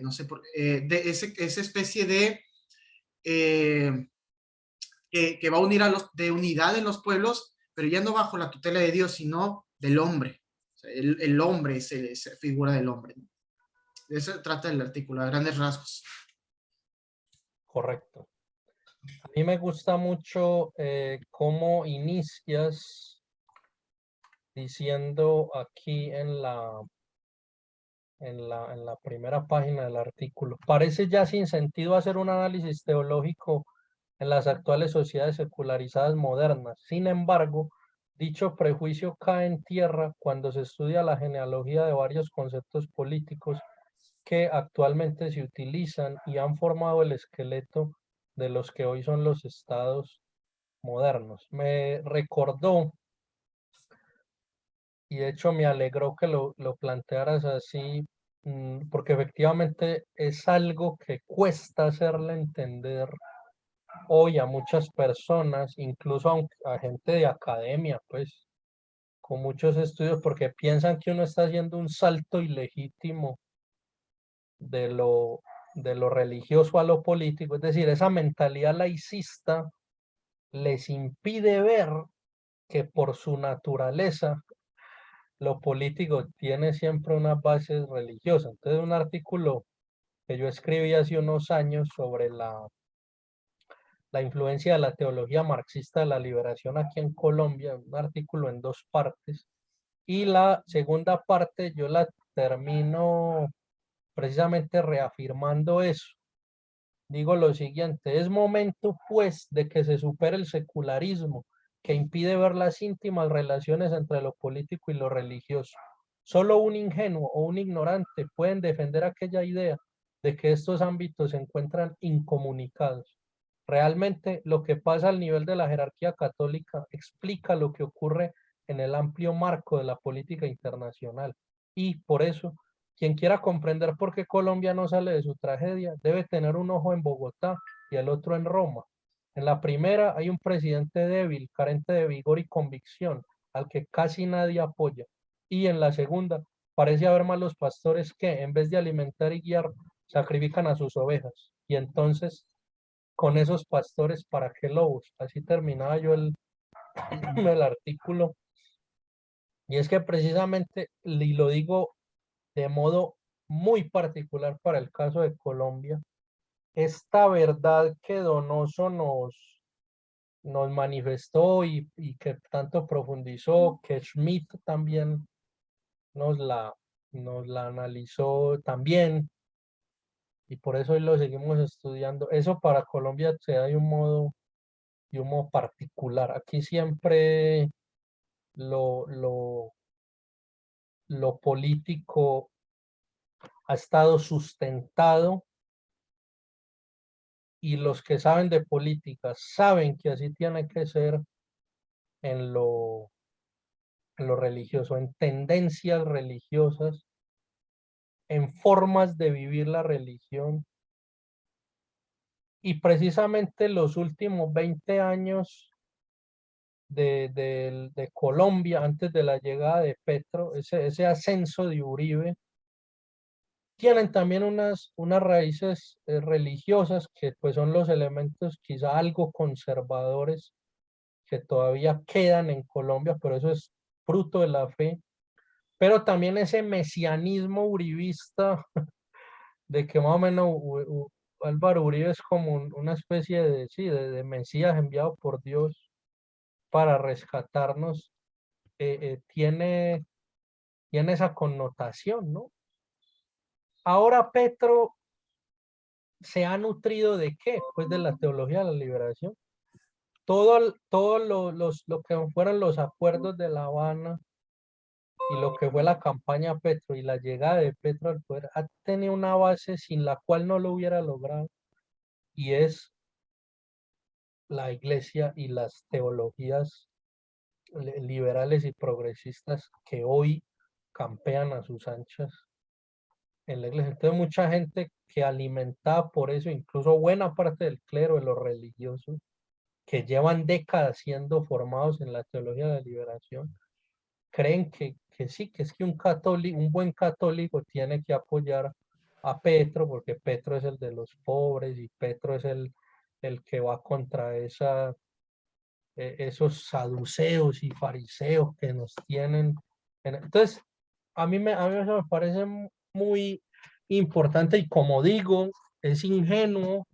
no sé por, de esa especie de eh, que va a unir de unidad en los pueblos, pero ya no bajo la tutela de Dios, sino del hombre. O sea, el hombre es esa figura del hombre. De eso trata el artículo, a grandes rasgos. Correcto. A mí me gusta mucho cómo inicias diciendo aquí en la primera página del artículo. Parece ya sin sentido hacer un análisis teológico en las actuales sociedades secularizadas modernas. Sin embargo, dicho prejuicio cae en tierra cuando se estudia la genealogía de varios conceptos políticos que actualmente se utilizan y han formado el esqueleto de los que hoy son los estados modernos. Me recordó, y de hecho me alegró que lo plantearas así, porque efectivamente es algo que cuesta hacerle entender hoy a muchas personas, incluso a gente de academia, pues, con muchos estudios, porque piensan que uno está haciendo un salto ilegítimo de lo religioso a lo político. Es decir, esa mentalidad laicista les impide ver que por su naturaleza lo político tiene siempre unas bases religiosas. Entonces, un artículo que yo escribí hace unos años sobre la influencia de la teología marxista de la liberación aquí en Colombia, un artículo en dos partes, y la segunda parte yo la termino precisamente reafirmando eso. Digo lo siguiente, es momento pues de que se supere el secularismo que impide ver las íntimas relaciones entre lo político y lo religioso. Solo un ingenuo o un ignorante pueden defender aquella idea de que estos ámbitos se encuentran incomunicados. Realmente lo que pasa al nivel de la jerarquía católica explica lo que ocurre en el amplio marco de la política internacional. Y por eso quien quiera comprender por qué Colombia no sale de su tragedia debe tener un ojo en Bogotá y el otro en Roma. En la primera hay un presidente débil, carente de vigor y convicción, al que casi nadie apoya. Y en la segunda parece haber malos pastores que, en vez de alimentar y guiar, sacrifican a sus ovejas. Y entonces, con esos pastores, ¿para qué lobos? Así terminaba yo el artículo. Y es que precisamente, y lo digo de modo muy particular para el caso de Colombia, esta verdad que Donoso nos manifestó y que tanto profundizó, que Schmidt también nos la, nos la analizó también, y por eso hoy lo seguimos estudiando. Eso para Colombia se da de un modo particular. Aquí siempre lo, lo, lo político ha estado sustentado y los que saben de política saben que así tiene que ser en lo religioso, en tendencias religiosas, en formas de vivir la religión. Y precisamente los últimos 20 años de Colombia, antes de la llegada de Petro, ese ascenso de Uribe, tienen también unas raíces religiosas que pues son los elementos quizá algo conservadores que todavía quedan en Colombia, pero eso es fruto de la fe, pero también ese mesianismo uribista de que más o menos Álvaro Uribe es como una especie de, sí, de Mesías enviado por Dios para rescatarnos, tiene esa connotación, ¿no? Ahora Petro se ha nutrido de qué? Pues de la teología de la liberación. Todo lo que fueron los acuerdos de La Habana y lo que fue la campaña Petro y la llegada de Petro al poder ha tenido una base sin la cual no lo hubiera logrado, y es la iglesia y las teologías liberales y progresistas que hoy campean a sus anchas en la iglesia. Entonces mucha gente que alimentada por eso, incluso buena parte del clero, de los religiosos, que llevan décadas siendo formados en la teología de la liberación, creen que sí, que es que un buen católico tiene que apoyar a Petro, porque Petro es el de los pobres y Petro es el que va contra esos saduceos y fariseos que nos tienen. Entonces, a mí eso me parece muy importante y como digo, es ingenuo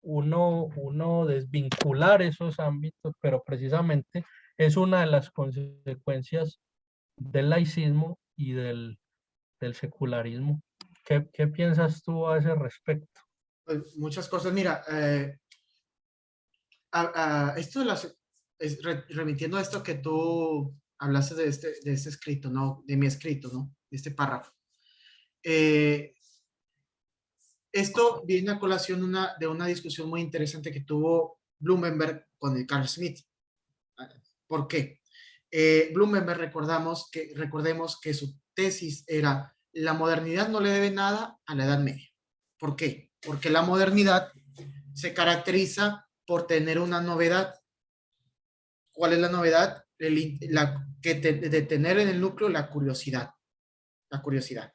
uno desvincular esos ámbitos, pero precisamente es una de las consecuencias del laicismo y del secularismo. ¿Qué piensas tú a ese respecto? Pues, muchas cosas. Mira, esto de remitiendo a esto que tú hablaste de este escrito, ¿no? De mi escrito, ¿no? De este párrafo. Eh, Esto viene a colación de una discusión muy interesante que tuvo Blumenberg con el Carl Smith. ¿Por qué? Blumenberg recordemos que su tesis era la modernidad no le debe nada a la Edad Media. ¿Por qué? Porque la modernidad se caracteriza por tener una novedad. ¿Cuál es la novedad? De tener en el núcleo la curiosidad. La curiosidad.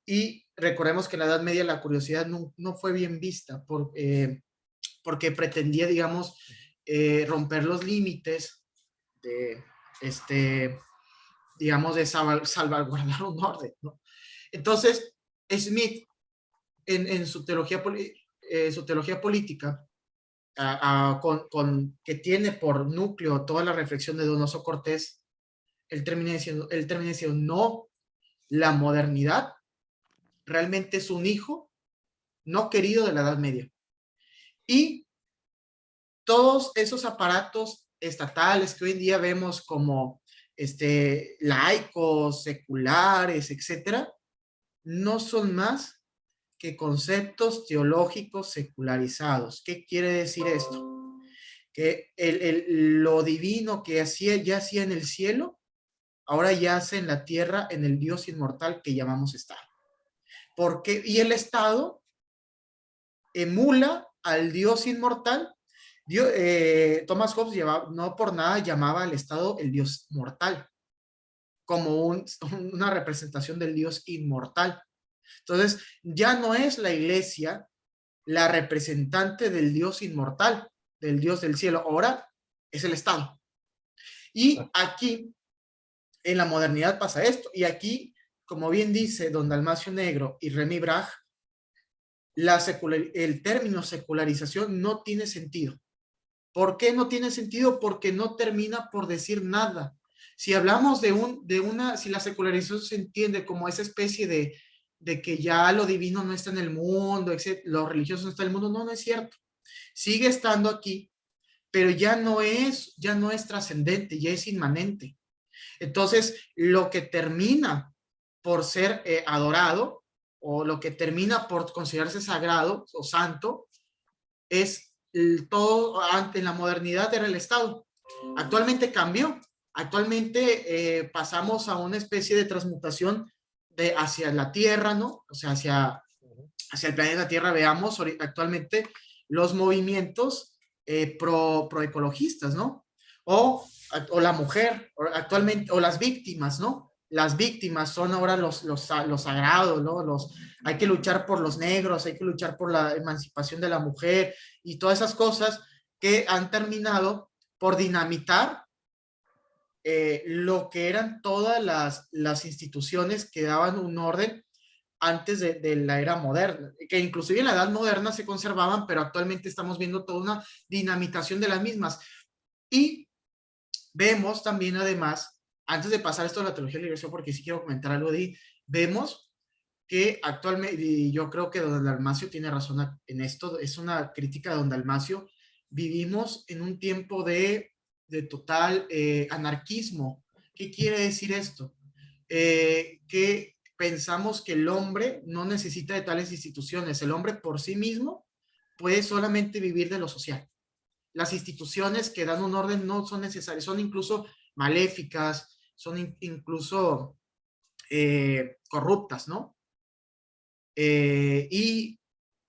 Y recordemos que en la Edad Media la curiosidad no fue bien vista porque pretendía, digamos, romper los límites de, digamos, de salvaguardar un orden, ¿no? Entonces, Smith, en su teología política, que tiene por núcleo toda la reflexión de Donoso Cortés, él termina diciendo, no, la modernidad realmente es un hijo no querido de la Edad Media. Y todos esos aparatos estatales que hoy en día vemos como laicos, seculares, etcétera, no son más que conceptos teológicos secularizados. ¿Qué quiere decir esto? Que lo divino que ya hacía en el cielo, ahora yace en la tierra, en el Dios inmortal que llamamos Estado. Y el Estado emula al Dios inmortal. Thomas Hobbes no por nada llamaba al Estado el Dios mortal, como una representación del Dios inmortal. Entonces, ya no es la iglesia la representante del Dios inmortal, del Dios del cielo, ahora es el Estado. Y aquí, en la modernidad pasa esto, y aquí, como bien dice don Dalmacio Negro y Remy Bragg, el término secularización no tiene sentido. ¿Por qué no tiene sentido? Porque no termina por decir nada. Si hablamos si la secularización se entiende como esa especie de que ya lo divino no está en el mundo, lo religioso no está en el mundo, no es cierto. Sigue estando aquí, pero ya no es trascendente, ya es inmanente. Entonces, lo que termina por ser adorado o lo que termina por considerarse sagrado o santo es todo en la modernidad era el Estado. Actualmente cambió. Actualmente pasamos a una especie de transmutación hacia la Tierra, ¿no? O sea, hacia el planeta Tierra. Veamos actualmente los movimientos pro ecologistas, ¿no? O la mujer, actualmente, o las víctimas, ¿no? Las víctimas son ahora los sagrados, ¿no? Hay que luchar por los negros, hay que luchar por la emancipación de la mujer y todas esas cosas que han terminado por dinamitar lo que eran todas las instituciones que daban un orden antes de la era moderna, que inclusive en la edad moderna se conservaban, pero actualmente estamos viendo toda una dinamitación de las mismas. Y vemos también, además, antes de pasar esto de la teología de la liberación, porque sí quiero comentar algo de ahí, vemos que actualmente, y yo creo que don Dalmacio tiene razón en esto, es una crítica de don Dalmacio, vivimos en un tiempo de total anarquismo. ¿Qué quiere decir esto? Que pensamos que el hombre no necesita de tales instituciones, el hombre por sí mismo puede solamente vivir de lo social. Las instituciones que dan un orden no son necesarias, son incluso maléficas, son incluso corruptas, ¿no? Y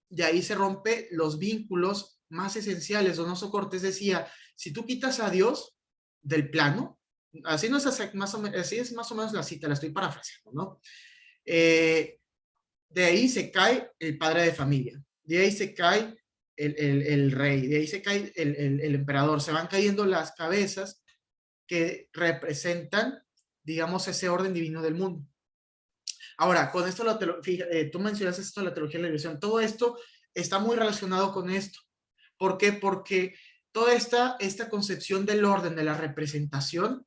de ahí se rompe los vínculos más esenciales. Donoso Cortés decía, si tú quitas a Dios del plano, así no es más o menos, así es más o menos la cita, la estoy parafraseando, ¿no? de ahí se cae el padre de familia, de ahí se cae el rey, de ahí se cae el emperador, se van cayendo las cabezas que representan, digamos, ese orden divino del mundo. Ahora, con esto, tú mencionaste esto de la teología de la liberación, todo esto está muy relacionado con esto. ¿Por qué? Porque toda esta concepción del orden, de la representación,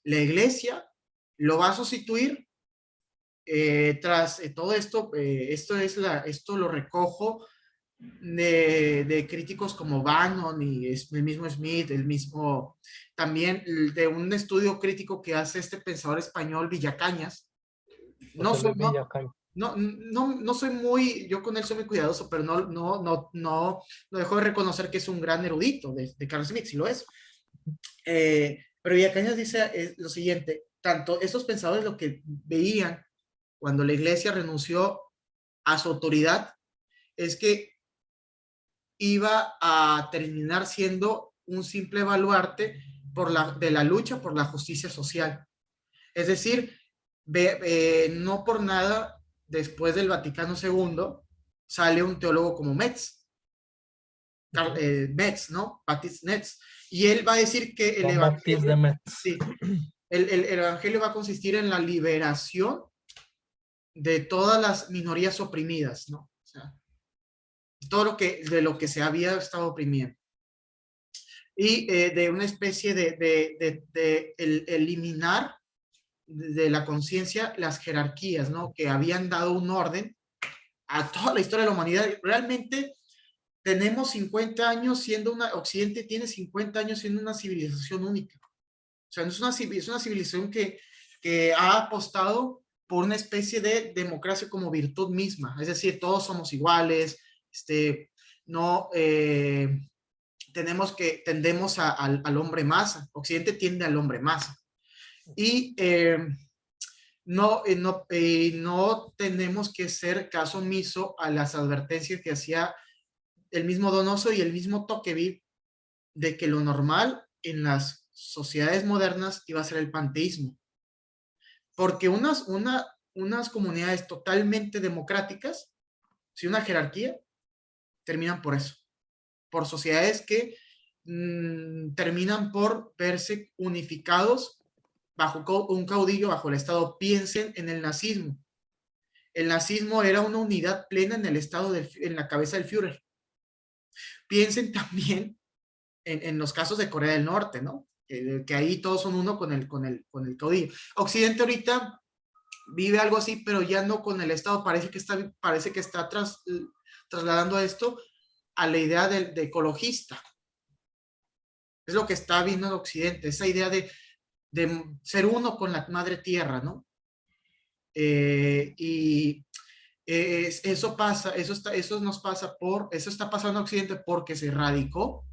la iglesia lo va a sustituir tras todo esto. Esto lo recojo de críticos como Bannon y el mismo Smith, también de un estudio crítico que hace este pensador español Villacañas. No, José Luis no, Villacaña. no soy yo con él soy muy cuidadoso, pero no dejo de reconocer que es un gran erudito de Carl Smith, si lo es. Pero Villacañas dice lo siguiente: tanto esos pensadores lo que veían cuando la iglesia renunció a su autoridad es que iba a terminar siendo un simple baluarte de la lucha por la justicia social. Es decir, no por nada, después del Vaticano II, sale un teólogo como Metz, ¿no? Baptiste Metz. Y él va a decir que el Juan Baptiste de evangelio, Metz. sí, el evangelio va a consistir en la liberación de todas las minorías oprimidas, ¿no? O sea, de lo que se había estado oprimiendo. Y de una especie de eliminar de la conciencia las jerarquías, ¿no? Que habían dado un orden a toda la historia de la humanidad. Realmente tenemos 50 años siendo Occidente tiene 50 años siendo una civilización única. O sea, es una civilización que ha apostado por una especie de democracia como virtud misma. Es decir, todos somos iguales, no tendemos al hombre masa. Occidente tiende al hombre masa. Y no tenemos que ser caso omiso a las advertencias que hacía el mismo Donoso y el mismo Tocqueville de que lo normal en las sociedades modernas iba a ser el panteísmo. Porque unas comunidades totalmente democráticas, sin una jerarquía, terminan por eso. Por sociedades que terminan por verse unificados bajo un caudillo, bajo el Estado. Piensen en el nazismo. El nazismo era una unidad plena en el Estado, en la cabeza del Führer. Piensen también en los casos de Corea del Norte, ¿no? Que ahí todos son uno con el caudillo. Occidente ahorita vive algo así, pero ya no con el Estado. Parece que está trasladando esto a la idea de ecologista. Es lo que está viendo en Occidente, esa idea de ser uno con la madre tierra, ¿no? Y eso pasa, eso está pasando en Occidente porque se radicó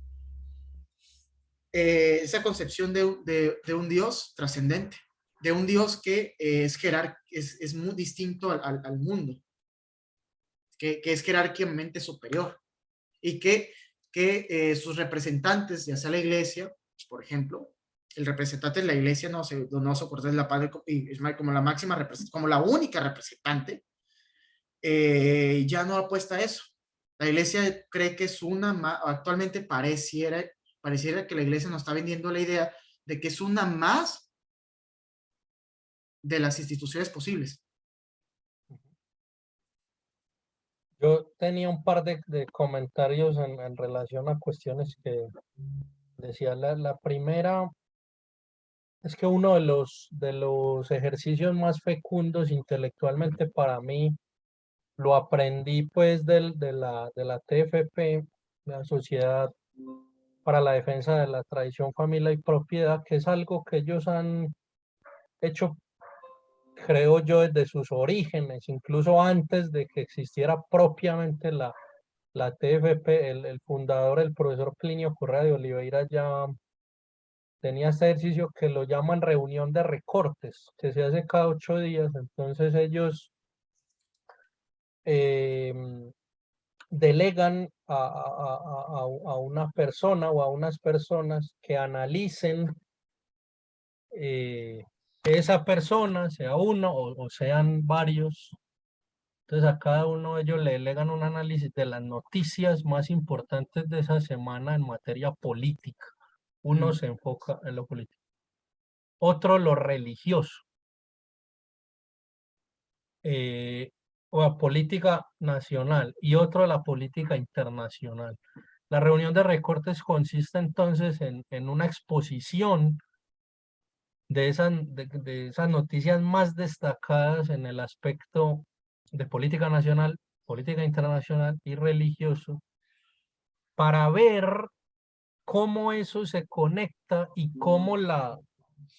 esa concepción de un Dios trascendente, de un Dios que es muy distinto al mundo, que es jerárquicamente superior y que sus representantes, ya sea la iglesia, por ejemplo, el representante de la iglesia, no sé, Donoso Cortés La Paz y Ismael como la máxima representante, como la única representante, ya no apuesta a eso. La iglesia cree que es actualmente pareciera que la iglesia nos está vendiendo la idea de que es una más de las instituciones posibles. Yo tenía un par de comentarios en relación a cuestiones que decía. La primera es que uno de los ejercicios más fecundos intelectualmente para mí lo aprendí pues de la TFP, la Sociedad para la Defensa de la Tradición, Familia y Propiedad, que es algo que ellos han hecho, creo yo, desde sus orígenes, incluso antes de que existiera propiamente la TFP. El fundador, el profesor Plinio Correa de Oliveira, ya tenía este ejercicio que lo llaman reunión de recortes, que se hace cada 8 días. Entonces ellos delegan a una persona o a unas personas que analicen esa persona, sea uno o sean varios, Entonces a cada uno de ellos le delegan un análisis de las noticias más importantes de esa semana en materia política. Uno Mm, se enfoca en lo político, otro lo religioso, eh, o la política nacional y otro la política internacional. La reunión de recortes consiste entonces en una exposición de esas noticias más destacadas en el aspecto de política nacional, política internacional y religioso, para ver cómo eso se conecta y cómo la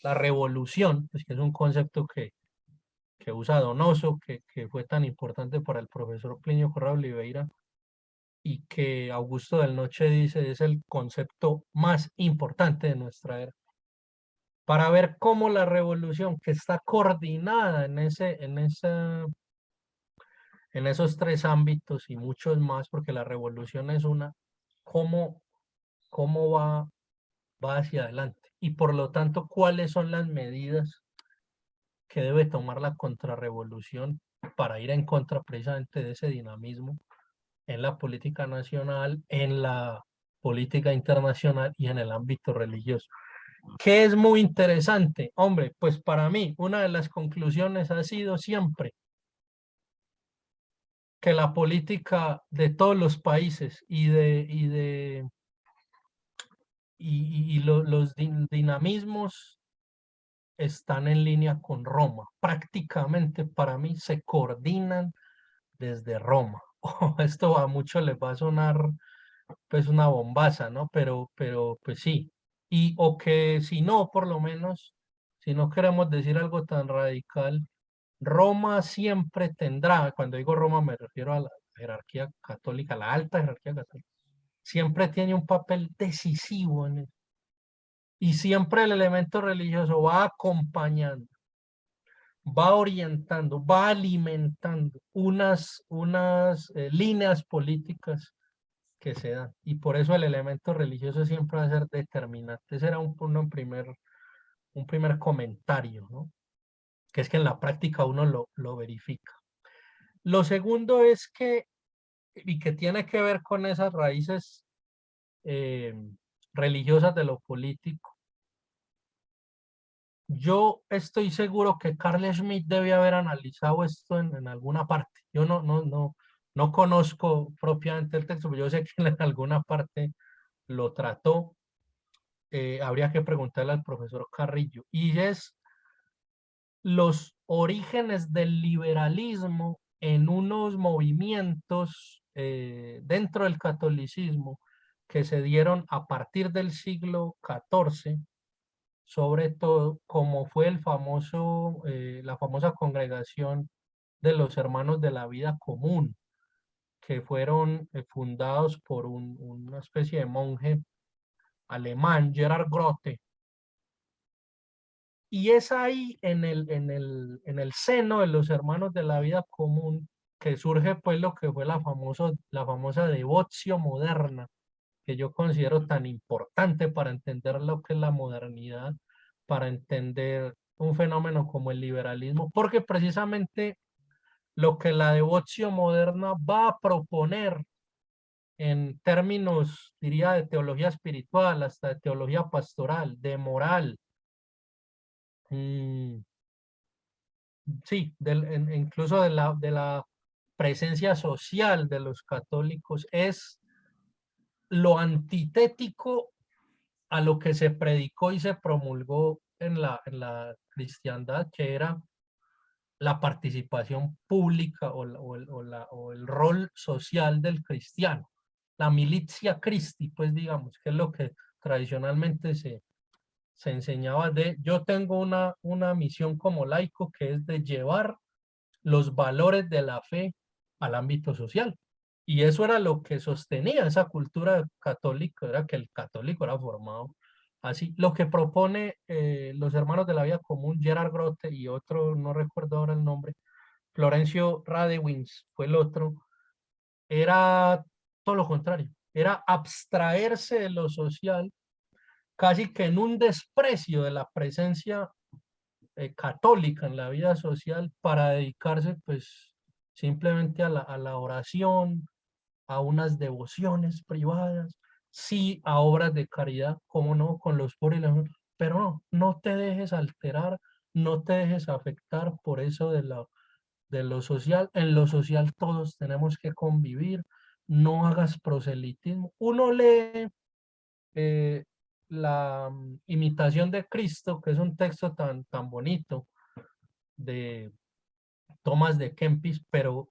revolución, pues que es un concepto que usa Donoso, que fue tan importante para el profesor Plinio Corrado Oliveira, y que Augusto del Noche dice es el concepto más importante de nuestra era, para ver cómo la revolución que está coordinada en esos tres ámbitos y muchos más, porque la revolución es una, cómo, cómo va hacia adelante y por lo tanto cuáles son las medidas que debe tomar la contrarrevolución para ir en contra precisamente de ese dinamismo en la política nacional, en la política internacional y en el ámbito religioso. ¿Qué es muy interesante? Hombre, pues para mí una de las conclusiones ha sido siempre que la política de todos los países los dinamismos están en línea con Roma. Prácticamente para mí se coordinan desde Roma. Esto a muchos les va a sonar pues una bombaza, ¿no? Pero pues sí. Y o que si no, por lo menos, si no queremos decir algo tan radical, Roma siempre tendrá, cuando digo Roma me refiero a la jerarquía católica, la alta jerarquía católica, siempre tiene un papel decisivo en eso. Y siempre el elemento religioso va acompañando, va orientando, va alimentando unas líneas políticas que se dan. Y por eso el elemento religioso siempre va a ser determinante. Ese era un primer comentario, ¿no? Que es que en la práctica uno lo verifica. Lo segundo es que, y que tiene que ver con esas raíces eh, religiosas de lo político, yo estoy seguro que Carl Schmitt debe haber analizado esto en alguna parte. Yo no conozco propiamente el texto, pero yo sé que en alguna parte lo trató. Habría que preguntarle al profesor Carrillo. Y es los orígenes del liberalismo en unos movimientos dentro del catolicismo que se dieron a partir del siglo XIV, sobre todo como fue la famosa congregación de los hermanos de la vida común, que fueron fundados por una especie de monje alemán, Gerhard Grote. Y es ahí en el seno de los hermanos de la vida común que surge pues lo que fue la famosa devoción moderna, que yo considero tan importante para entender lo que es la modernidad, para entender un fenómeno como el liberalismo, porque precisamente lo que la devoción moderna va a proponer en términos, diría, de teología espiritual, hasta de teología pastoral, de moral, sí, incluso de la presencia social de los católicos, es lo antitético a lo que se predicó y se promulgó en la cristiandad, que era la participación pública o el rol social del cristiano, la militia Christi, pues digamos, que es lo que tradicionalmente se enseñaba de, yo tengo una misión como laico que es de llevar los valores de la fe al ámbito social. Y eso era lo que sostenía esa cultura católica, era que el católico era formado así. Lo que propone los hermanos de la vida común, Gerard Grote y otro, no recuerdo ahora el nombre, Florencio Radewins fue el otro, era todo lo contrario, era abstraerse de lo social, casi que en un desprecio de la presencia católica en la vida social para dedicarse pues simplemente a la oración, a unas devociones privadas, sí a obras de caridad, como no, con los pobres, pero no, no te dejes alterar, no te dejes afectar por eso de lo social. En lo social todos tenemos que convivir, no hagas proselitismo. Uno lee la imitación de Cristo, que es un texto tan bonito de Tomás de Kempis, pero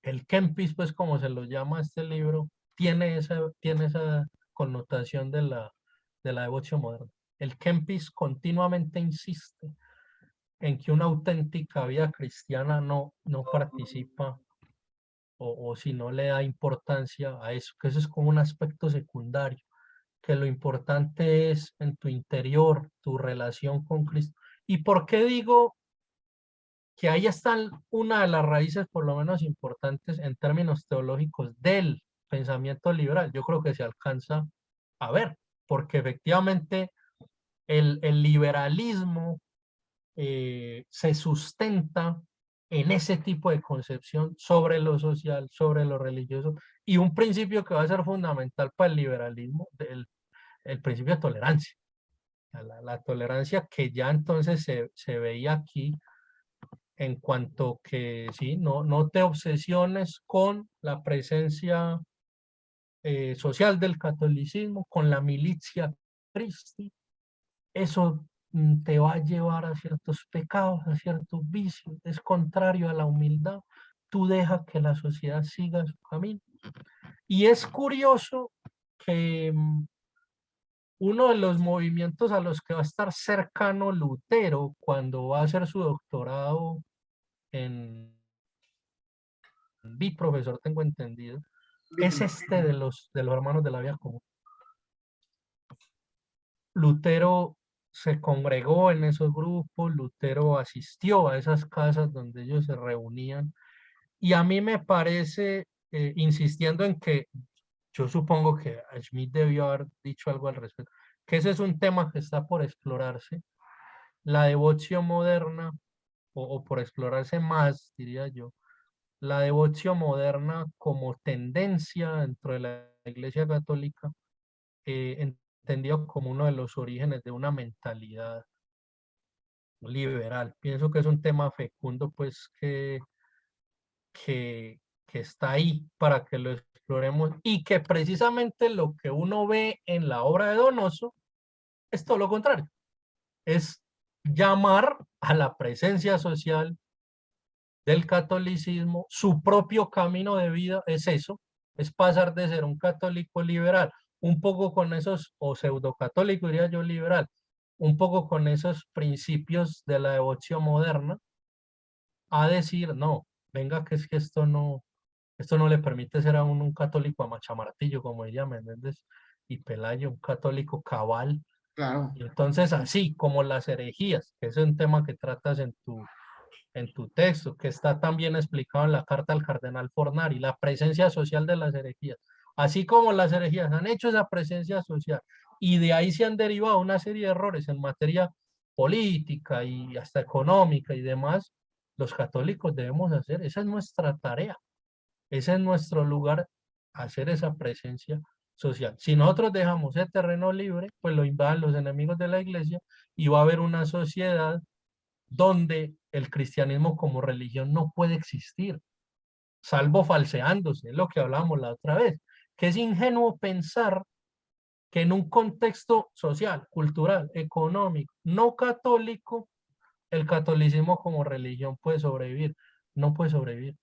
el Kempis, pues como se lo llama este libro, tiene esa connotación de la devoción moderna. El Kempis continuamente insiste en que una auténtica vida cristiana no participa o si no le da importancia a eso, que eso es como un aspecto secundario, que lo importante es en tu interior, tu relación con Cristo. ¿Y por qué digo que ahí están una de las raíces, por lo menos importantes en términos teológicos, del pensamiento liberal? Yo creo que se alcanza a ver, porque efectivamente el liberalismo se sustenta en ese tipo de concepción sobre lo social, sobre lo religioso, y un principio que va a ser fundamental para el liberalismo, el principio de tolerancia. La tolerancia que ya entonces se veía aquí en cuanto que sí, no te obsesiones con la presencia social del catolicismo, con la milicia Christi, eso te va a llevar a ciertos pecados, a ciertos vicios, es contrario a la humildad, tú deja que la sociedad siga su camino. Y es curioso que uno de los movimientos a los que va a estar cercano Lutero cuando va a hacer su doctorado en profesor, tengo entendido, es este de los hermanos de la vida común. Lutero se congregó en esos grupos, Lutero asistió a esas casas donde ellos se reunían y a mí me parece, insistiendo en que yo supongo que Schmidt debió haber dicho algo al respecto, que ese es un tema que está por explorarse, la devoción moderna, o por explorarse más, diría yo, la devoción moderna como tendencia dentro de la Iglesia Católica, entendido como uno de los orígenes de una mentalidad liberal. Pienso que es un tema fecundo, pues que está ahí para que lo exploremos y que precisamente lo que uno ve en la obra de Donoso es todo lo contrario, es llamar a la presencia social del catolicismo, su propio camino de vida es eso, es pasar de ser un católico liberal, un poco con esos, o pseudo católico diría yo liberal, un poco con esos principios de la devoción moderna, a decir, no, venga que es que esto no le permite ser a un católico a machamartillo, como ella, ¿me entiendes? Y Pelayo, un católico cabal. Claro, Y entonces, así como las herejías, que es un tema que tratas en tu texto, que está también explicado en la carta al cardenal Fornari, la presencia social de las herejías. Así como las herejías han hecho esa presencia social y de ahí se han derivado una serie de errores en materia política y hasta económica y demás, los católicos debemos hacer, esa es nuestra tarea, ese es nuestro lugar, hacer esa presencia social. Si nosotros dejamos ese terreno libre, pues lo invaden los enemigos de la iglesia y va a haber una sociedad donde el cristianismo como religión no puede existir, salvo falseándose, es lo que hablamos la otra vez, que es ingenuo pensar que en un contexto social, cultural, económico, no católico, el catolicismo como religión puede sobrevivir. No puede sobrevivir.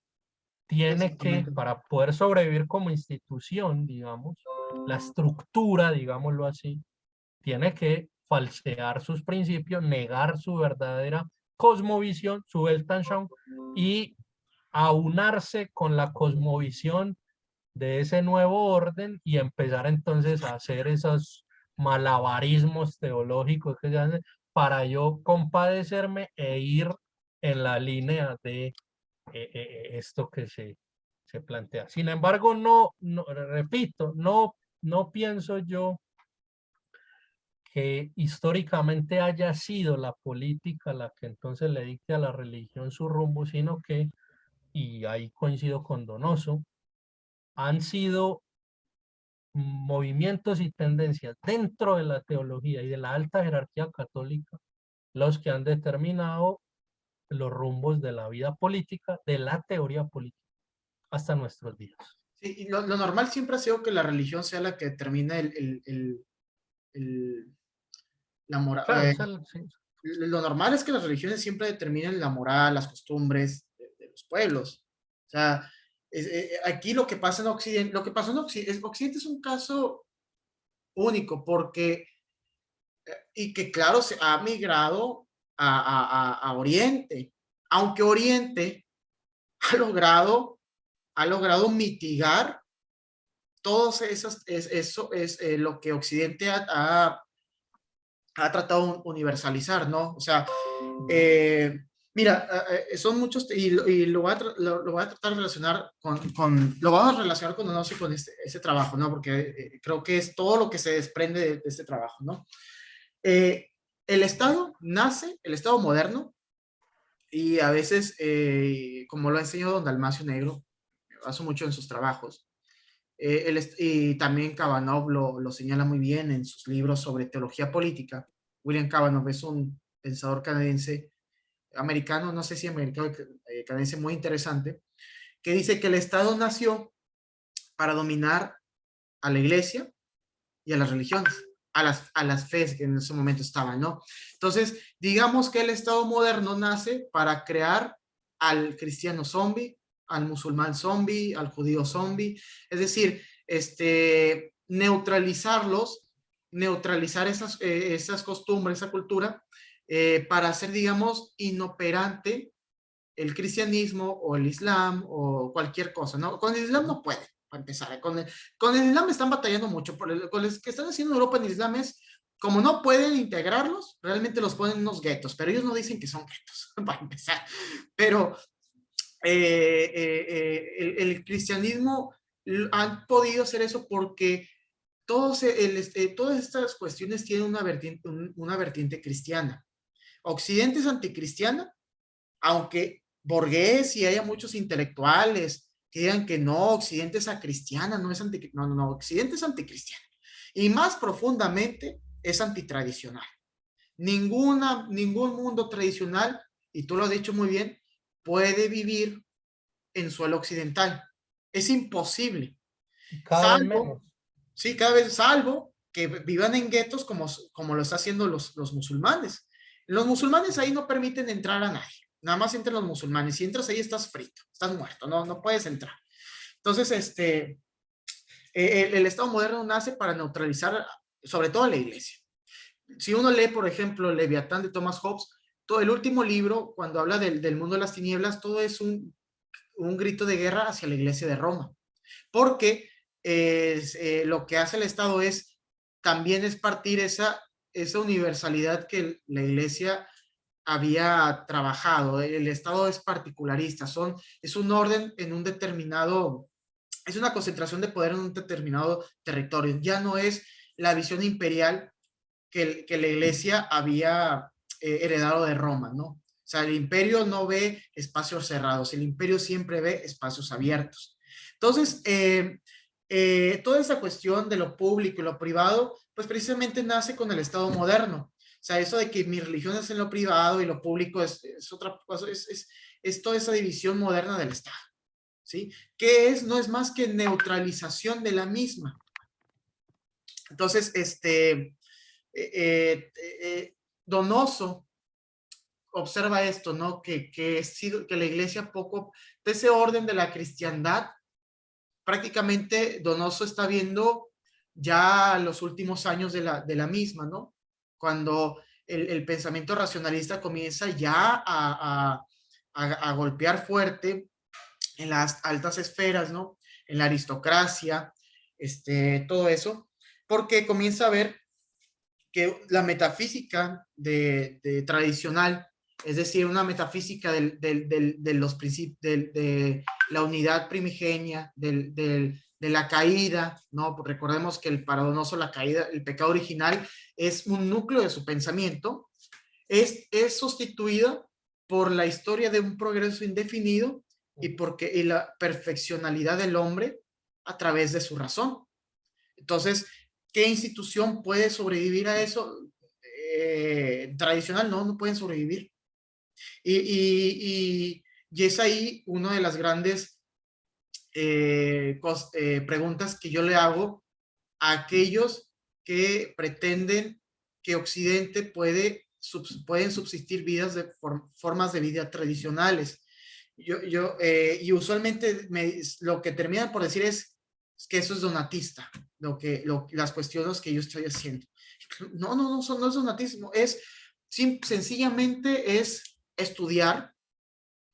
Tiene que, exactamente. para poder sobrevivir como institución, digamos, la estructura, digámoslo así, tiene que falsear sus principios, negar su verdadera cosmovisión, su Weltanschauung, y aunarse con la cosmovisión de ese nuevo orden y empezar entonces a hacer esos malabarismos teológicos que se hacen para yo compadecerme e ir en la línea de esto que se plantea. Sin embargo, repito, no pienso yo que históricamente haya sido la política la que entonces le dicte a la religión su rumbo, sino que y ahí coincido con Donoso, han sido movimientos y tendencias dentro de la teología y de la alta jerarquía católica los que han determinado los rumbos de la vida política, de la teoría política, hasta nuestros días. Sí, y lo normal siempre ha sido que la religión sea la que determina la moral. Claro, sí, Lo normal es que las religiones siempre determinen la moral, las costumbres de los pueblos. O sea, aquí lo que pasa en Occidente, lo que pasó en Occidente, Occidente es un caso único porque, y que claro, se ha migrado a Oriente, aunque Oriente ha logrado mitigar todos esas, eso es lo que Occidente ha tratado de universalizar, ¿no? O sea, eh, mira, son muchos, y lo, voy a lo, voy a tratar de relacionar lo vamos a relacionar con Donoso y con este trabajo, ¿no? Porque creo que es todo lo que se desprende de este trabajo, ¿no? Eh, el Estado nace, el Estado moderno, y a veces, como lo ha enseñado don Dalmacio Negro, hace mucho en sus trabajos, y también Cabanov lo señala muy bien en sus libros sobre teología política. William Cabanov es un pensador canadiense, americano, no sé si americano, canadiense, muy interesante, que dice que el Estado nació para dominar a la iglesia y a las religiones, a las fes que en ese momento estaban, ¿no? Entonces, digamos que el Estado moderno nace para crear al cristiano zombie, al musulmán zombie, al judío zombie, es decir, neutralizarlos, neutralizar esas costumbres, esa cultura, para hacer, digamos, inoperante el cristianismo o el islam o cualquier cosa, ¿no? Con el islam no puede, para empezar. Con el islam están batallando mucho. Con los que están haciendo en Europa en islam es, como no pueden integrarlos, realmente los ponen en unos guetos, pero ellos no dicen que son guetos, para empezar. Pero el cristianismo han podido hacer eso porque todas estas cuestiones tienen una vertiente cristiana. Occidente es anticristiana, aunque Borges y haya muchos intelectuales que digan que no, Occidente es acristiana, no es anticristiana, no, Occidente es anticristiana. Y más profundamente es antitradicional. Ningún mundo tradicional, y tú lo has dicho muy bien, puede vivir en suelo occidental. Es imposible. cada vez Salvo, menos. sí, cada vez, salvo que vivan en guetos como lo está haciendo los musulmanes. Los musulmanes ahí no permiten entrar a nadie. Nada más entran los musulmanes. Si entras ahí estás frito, estás muerto, no puedes entrar. Entonces, el Estado moderno nace para neutralizar sobre todo a la iglesia. Si uno lee, por ejemplo, Leviatán de Thomas Hobbes, todo el último libro, cuando habla del mundo de las tinieblas, todo es un grito de guerra hacia la iglesia de Roma, porque lo que hace el Estado es también es partir esa universalidad que la iglesia había trabajado. El Estado es particularista, es un orden en un determinado, es una concentración de poder en un determinado territorio. Ya no es la visión imperial que la iglesia había heredado de Roma, ¿no? O sea, el imperio no ve espacios cerrados, el imperio siempre ve espacios abiertos. Entonces, toda esa cuestión de lo público y lo privado, pues precisamente nace con el Estado moderno. O sea, eso de que mi religión es en lo privado y lo público es otra cosa, es toda esa división moderna del Estado, ¿sí? Que no es más que neutralización de la misma. Entonces, Donoso observa esto, ¿no? Que la iglesia poco, de ese orden de la cristiandad, prácticamente Donoso está viendo ya los últimos años de la misma, ¿no? Cuando el pensamiento racionalista comienza ya a golpear fuerte en las altas esferas, ¿no? En la aristocracia, todo eso, porque comienza a ver que la metafísica tradicional, es decir, una metafísica de los principios, de la unidad primigenia, de la caída, ¿no? Pues recordemos que el paradonoso, la caída, el pecado original, es un núcleo de su pensamiento, es sustituida por la historia de un progreso indefinido y la perfeccionalidad del hombre a través de su razón. Entonces, ¿qué institución puede sobrevivir a eso? Tradicional, no pueden sobrevivir. Y, y es ahí una de las grandes preguntas que yo le hago a aquellos que pretenden que Occidente pueden subsistir vidas de formas de vida tradicionales. Y usualmente lo que terminan por decir es que eso es donatista, las cuestiones que yo estoy haciendo. No es donatismo, sencillamente es estudiar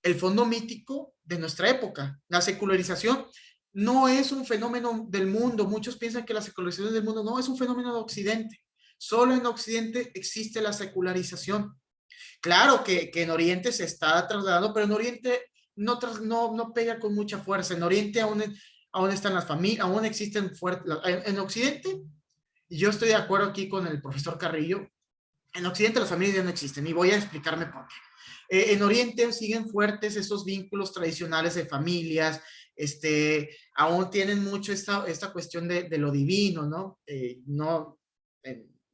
el fondo mítico de nuestra época. La secularización no es un fenómeno del mundo. Muchos piensan que la secularización del mundo no es un fenómeno de Occidente. Solo en Occidente existe la secularización. Claro que en Oriente se está trasladando, pero en Oriente no pega con mucha fuerza. En Oriente aún están las familias, aún existen fuertes. En Occidente, y yo estoy de acuerdo aquí con el profesor Carrillo, en Occidente las familias ya no existen y voy a explicarme por qué. En Oriente siguen fuertes esos vínculos tradicionales de familias, aún tienen mucho esta cuestión de lo divino, ¿no?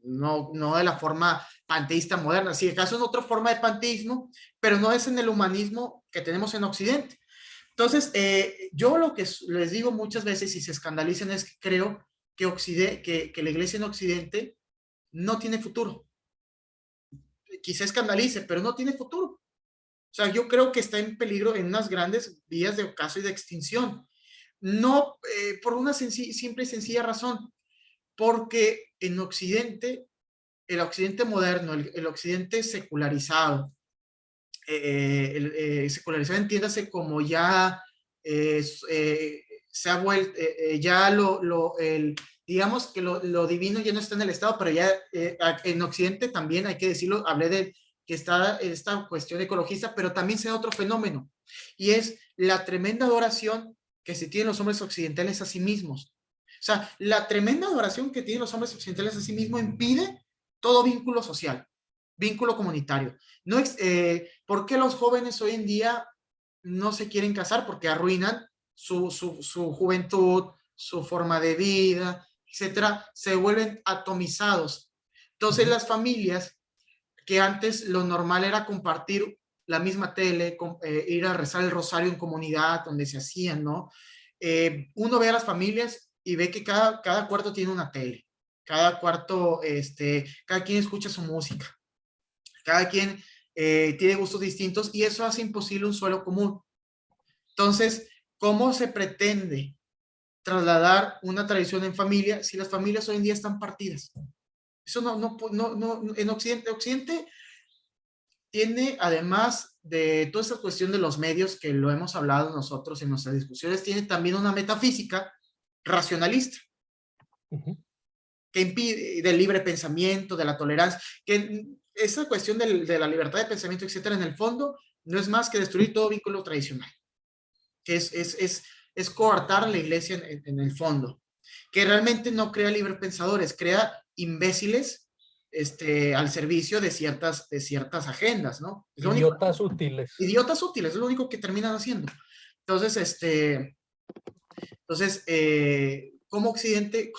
No de la forma panteísta moderna, si acaso es otra forma de panteísmo, pero no es en el humanismo que tenemos en Occidente. Entonces, yo lo que les digo muchas veces y se escandalicen es que creo que la iglesia en Occidente no tiene futuro. Quizá escandalice, pero no tiene futuro. O sea, yo creo que está en peligro en unas grandes vías de ocaso y de extinción. No por una simple y sencilla razón, porque en Occidente, el Occidente moderno, el Occidente secularizado, secularizado entiéndase como ya se ha vuelto, ya digamos que lo divino ya no está en el Estado, pero ya en Occidente también hay que decirlo, hablé de que está esta cuestión ecologista, pero también se da otro fenómeno, y es la tremenda adoración que se tienen los hombres occidentales a sí mismos. O sea, la tremenda adoración que tienen los hombres occidentales a sí mismos impide todo vínculo social, vínculo comunitario. No, ¿por qué los jóvenes hoy en día no se quieren casar? Porque arruinan su juventud, su forma de vida, etcétera, se vuelven atomizados. Entonces, las familias que antes lo normal era compartir la misma tele, ir a rezar el rosario en comunidad donde se hacían, ¿no? Uno ve a las familias y ve que cada cuarto tiene una tele, cada cuarto, cada quien escucha su música, cada quien tiene gustos distintos y eso hace imposible un suelo común. Entonces, ¿cómo se pretende trasladar una tradición en familia si las familias hoy en día están partidas? Eso en Occidente tiene, además de toda esa cuestión de los medios que lo hemos hablado nosotros en nuestras discusiones, tiene también una metafísica racionalista que impide del libre pensamiento, de la tolerancia, que esa cuestión de la libertad de pensamiento, etcétera, en el fondo no es más que destruir todo vínculo tradicional, que es coartar la iglesia en el fondo, que realmente no crea libre pensadores, crea imbéciles al servicio de ciertas agendas, ¿no? Es lo único, Idiotas útiles. idiotas útiles, es lo único que terminan haciendo. Entonces, como Occidente,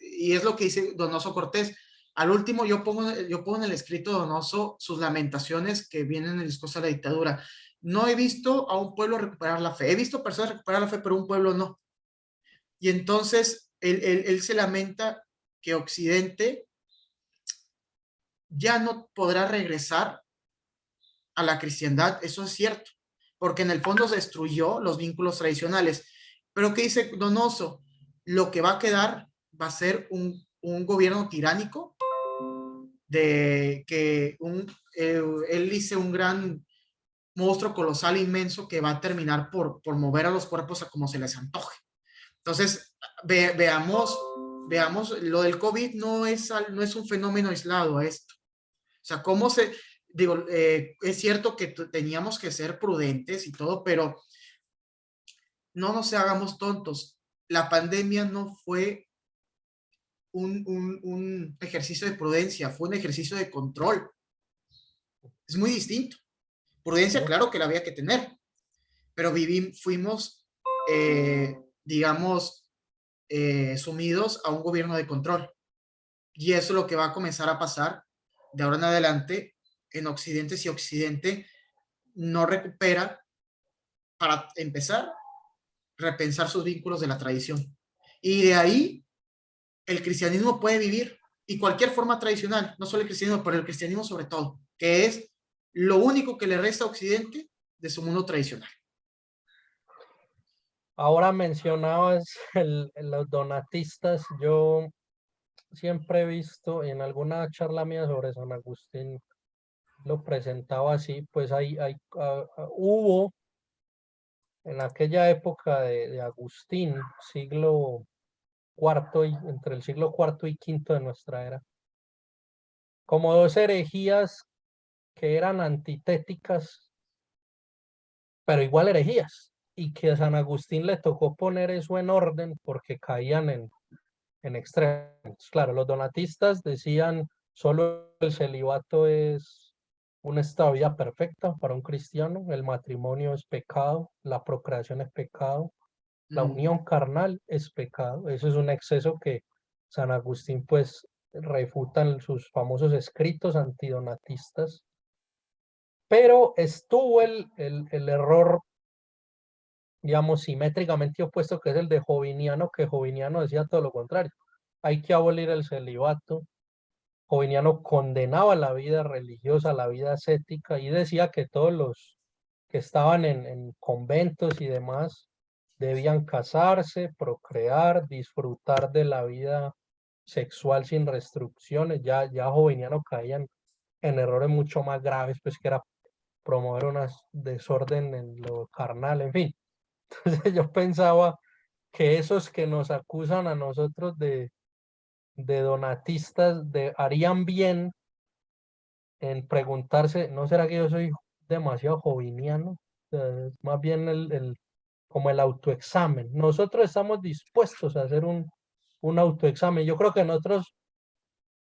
y es lo que dice Donoso Cortés, al último yo pongo en el escrito de Donoso sus lamentaciones que vienen en el discurso de la dictadura. No he visto a un pueblo recuperar la fe, he visto personas recuperar la fe, pero un pueblo no. Y entonces él se lamenta que Occidente ya no podrá regresar a la cristiandad, eso es cierto, porque en el fondo se destruyó los vínculos tradicionales. Pero ¿qué dice Donoso? Lo que va a quedar va a ser un gobierno tiránico, de que él dice un gran monstruo colosal, inmenso, que va a terminar por mover a los cuerpos a como se les antoje. Entonces, veamos, lo del COVID no es un fenómeno aislado a esto. O sea, es cierto que teníamos que ser prudentes y todo, pero no nos hagamos tontos. La pandemia no fue un ejercicio de prudencia, fue un ejercicio de control. Es muy distinto. Prudencia, claro que la había que tener, pero fuimos, digamos, sumidos a un gobierno de control. Y eso es lo que va a comenzar a pasar de ahora en adelante en Occidente, si Occidente no recupera, para empezar, repensar sus vínculos de la tradición. Y de ahí el cristianismo puede vivir, y cualquier forma tradicional, no solo el cristianismo, pero el cristianismo sobre todo, que es lo único que le resta a Occidente de su mundo tradicional. Ahora mencionabas los donatistas. Yo siempre he visto en alguna charla mía sobre San Agustín, lo presentaba así, pues hubo en aquella época de Agustín, siglo cuarto, entre el siglo cuarto y quinto de nuestra era, como dos herejías que eran antitéticas, pero igual herejías, y que a San Agustín le tocó poner eso en orden porque caían en extremos. Claro, los donatistas decían solo el celibato es un estado de vida perfecta para un cristiano, el matrimonio es pecado, la procreación es pecado, la unión carnal es pecado. Eso es un exceso que San Agustín pues refuta en sus famosos escritos antidonatistas. Pero estuvo el error, digamos, simétricamente opuesto, que es el de Joviniano, que Joviniano decía todo lo contrario. Hay que abolir el celibato. Joviniano condenaba la vida religiosa, la vida ascética, y decía que todos los que estaban en conventos y demás debían casarse, procrear, disfrutar de la vida sexual sin restricciones. Ya Joviniano caían en errores mucho más graves, pues que era promover un desorden en lo carnal, en fin. Entonces yo pensaba que esos que nos acusan a nosotros de donatistas harían bien en preguntarse, ¿no será que yo soy demasiado joviniano? O sea, es más bien como el autoexamen. Nosotros estamos dispuestos a hacer un autoexamen. Yo creo que nosotros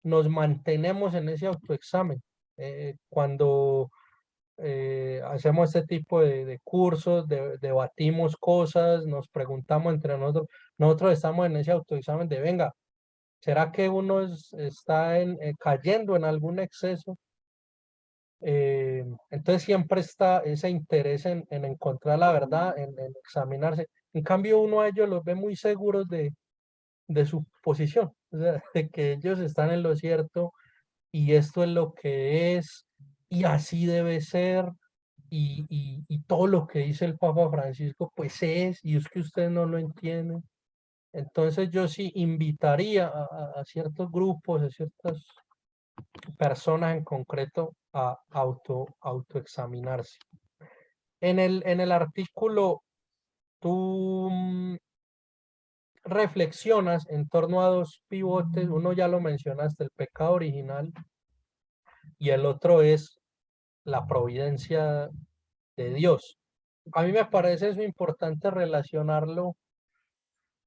nos mantenemos en ese autoexamen. Cuando hacemos este tipo de cursos, debatimos cosas, nos preguntamos entre nosotros, nosotros estamos en ese autoexamen de, venga, ¿será que uno está cayendo en algún exceso? Entonces siempre está ese interés en encontrar la verdad, en examinarse. En cambio, uno a ellos los ve muy seguros de su posición, o sea, de que ellos están en lo cierto y esto es lo que es y así debe ser y todo lo que dice el Papa Francisco pues es y es que ustedes no lo entienden. Entonces yo sí invitaría a ciertos grupos, a ciertas personas en concreto a autoexaminarse. En el artículo tú reflexionas en torno a dos pivotes, uno ya lo mencionaste, el pecado original, y el otro es la providencia de Dios. A mí me parece eso importante relacionarlo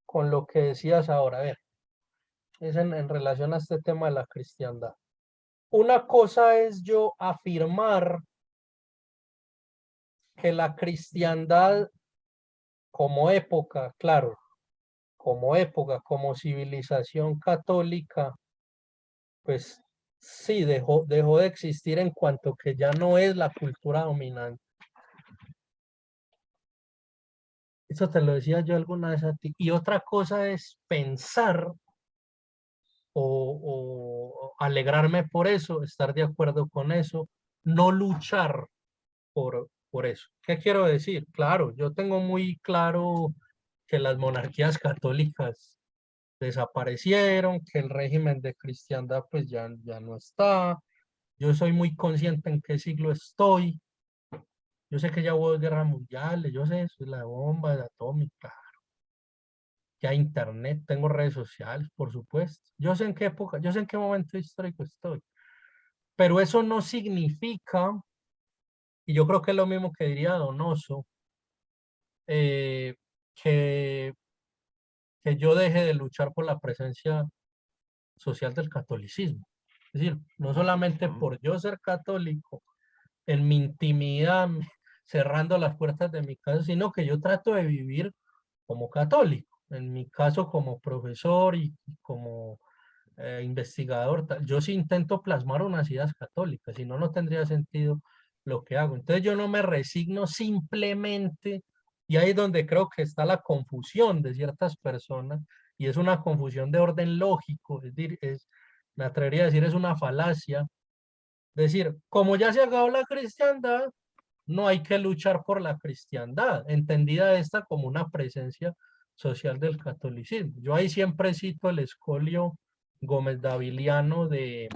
con lo que decías ahora. A ver, es en relación a este tema de la cristiandad. Una cosa es yo afirmar que la cristiandad como época, claro, como época, como civilización católica, pues sí, dejó de existir en cuanto que ya no es la cultura dominante. Eso te lo decía yo alguna vez a ti. Y otra cosa es pensar o alegrarme por eso, estar de acuerdo con eso, no luchar por eso. ¿Qué quiero decir? Claro, yo tengo muy claro que las monarquías católicas desaparecieron, que el régimen de cristiandad pues ya no está. Yo soy muy consciente en qué siglo estoy. Yo sé que ya hubo guerras mundiales, yo sé eso, la bomba la atómica, ya internet, tengo redes sociales, por supuesto. Yo sé en qué época, yo sé en qué momento histórico estoy. Pero eso no significa, y yo creo que es lo mismo que diría Donoso, eh, que, que yo deje de luchar por la presencia social del catolicismo. Es decir, no solamente por yo ser católico, en mi intimidad, cerrando las puertas de mi casa, sino que yo trato de vivir como católico. En mi caso, como profesor y como investigador, yo sí intento plasmar unas ideas católicas, si no, no tendría sentido lo que hago. Entonces yo no me resigno simplemente, y ahí es donde creo que está la confusión de ciertas personas, y es una confusión de orden lógico, es decir, me atrevería a decir, es una falacia, decir, como ya se acabó la cristiandad, no hay que luchar por la cristiandad, entendida esta como una presencia social del catolicismo. Yo ahí siempre cito el escolio Gómez Daviliano de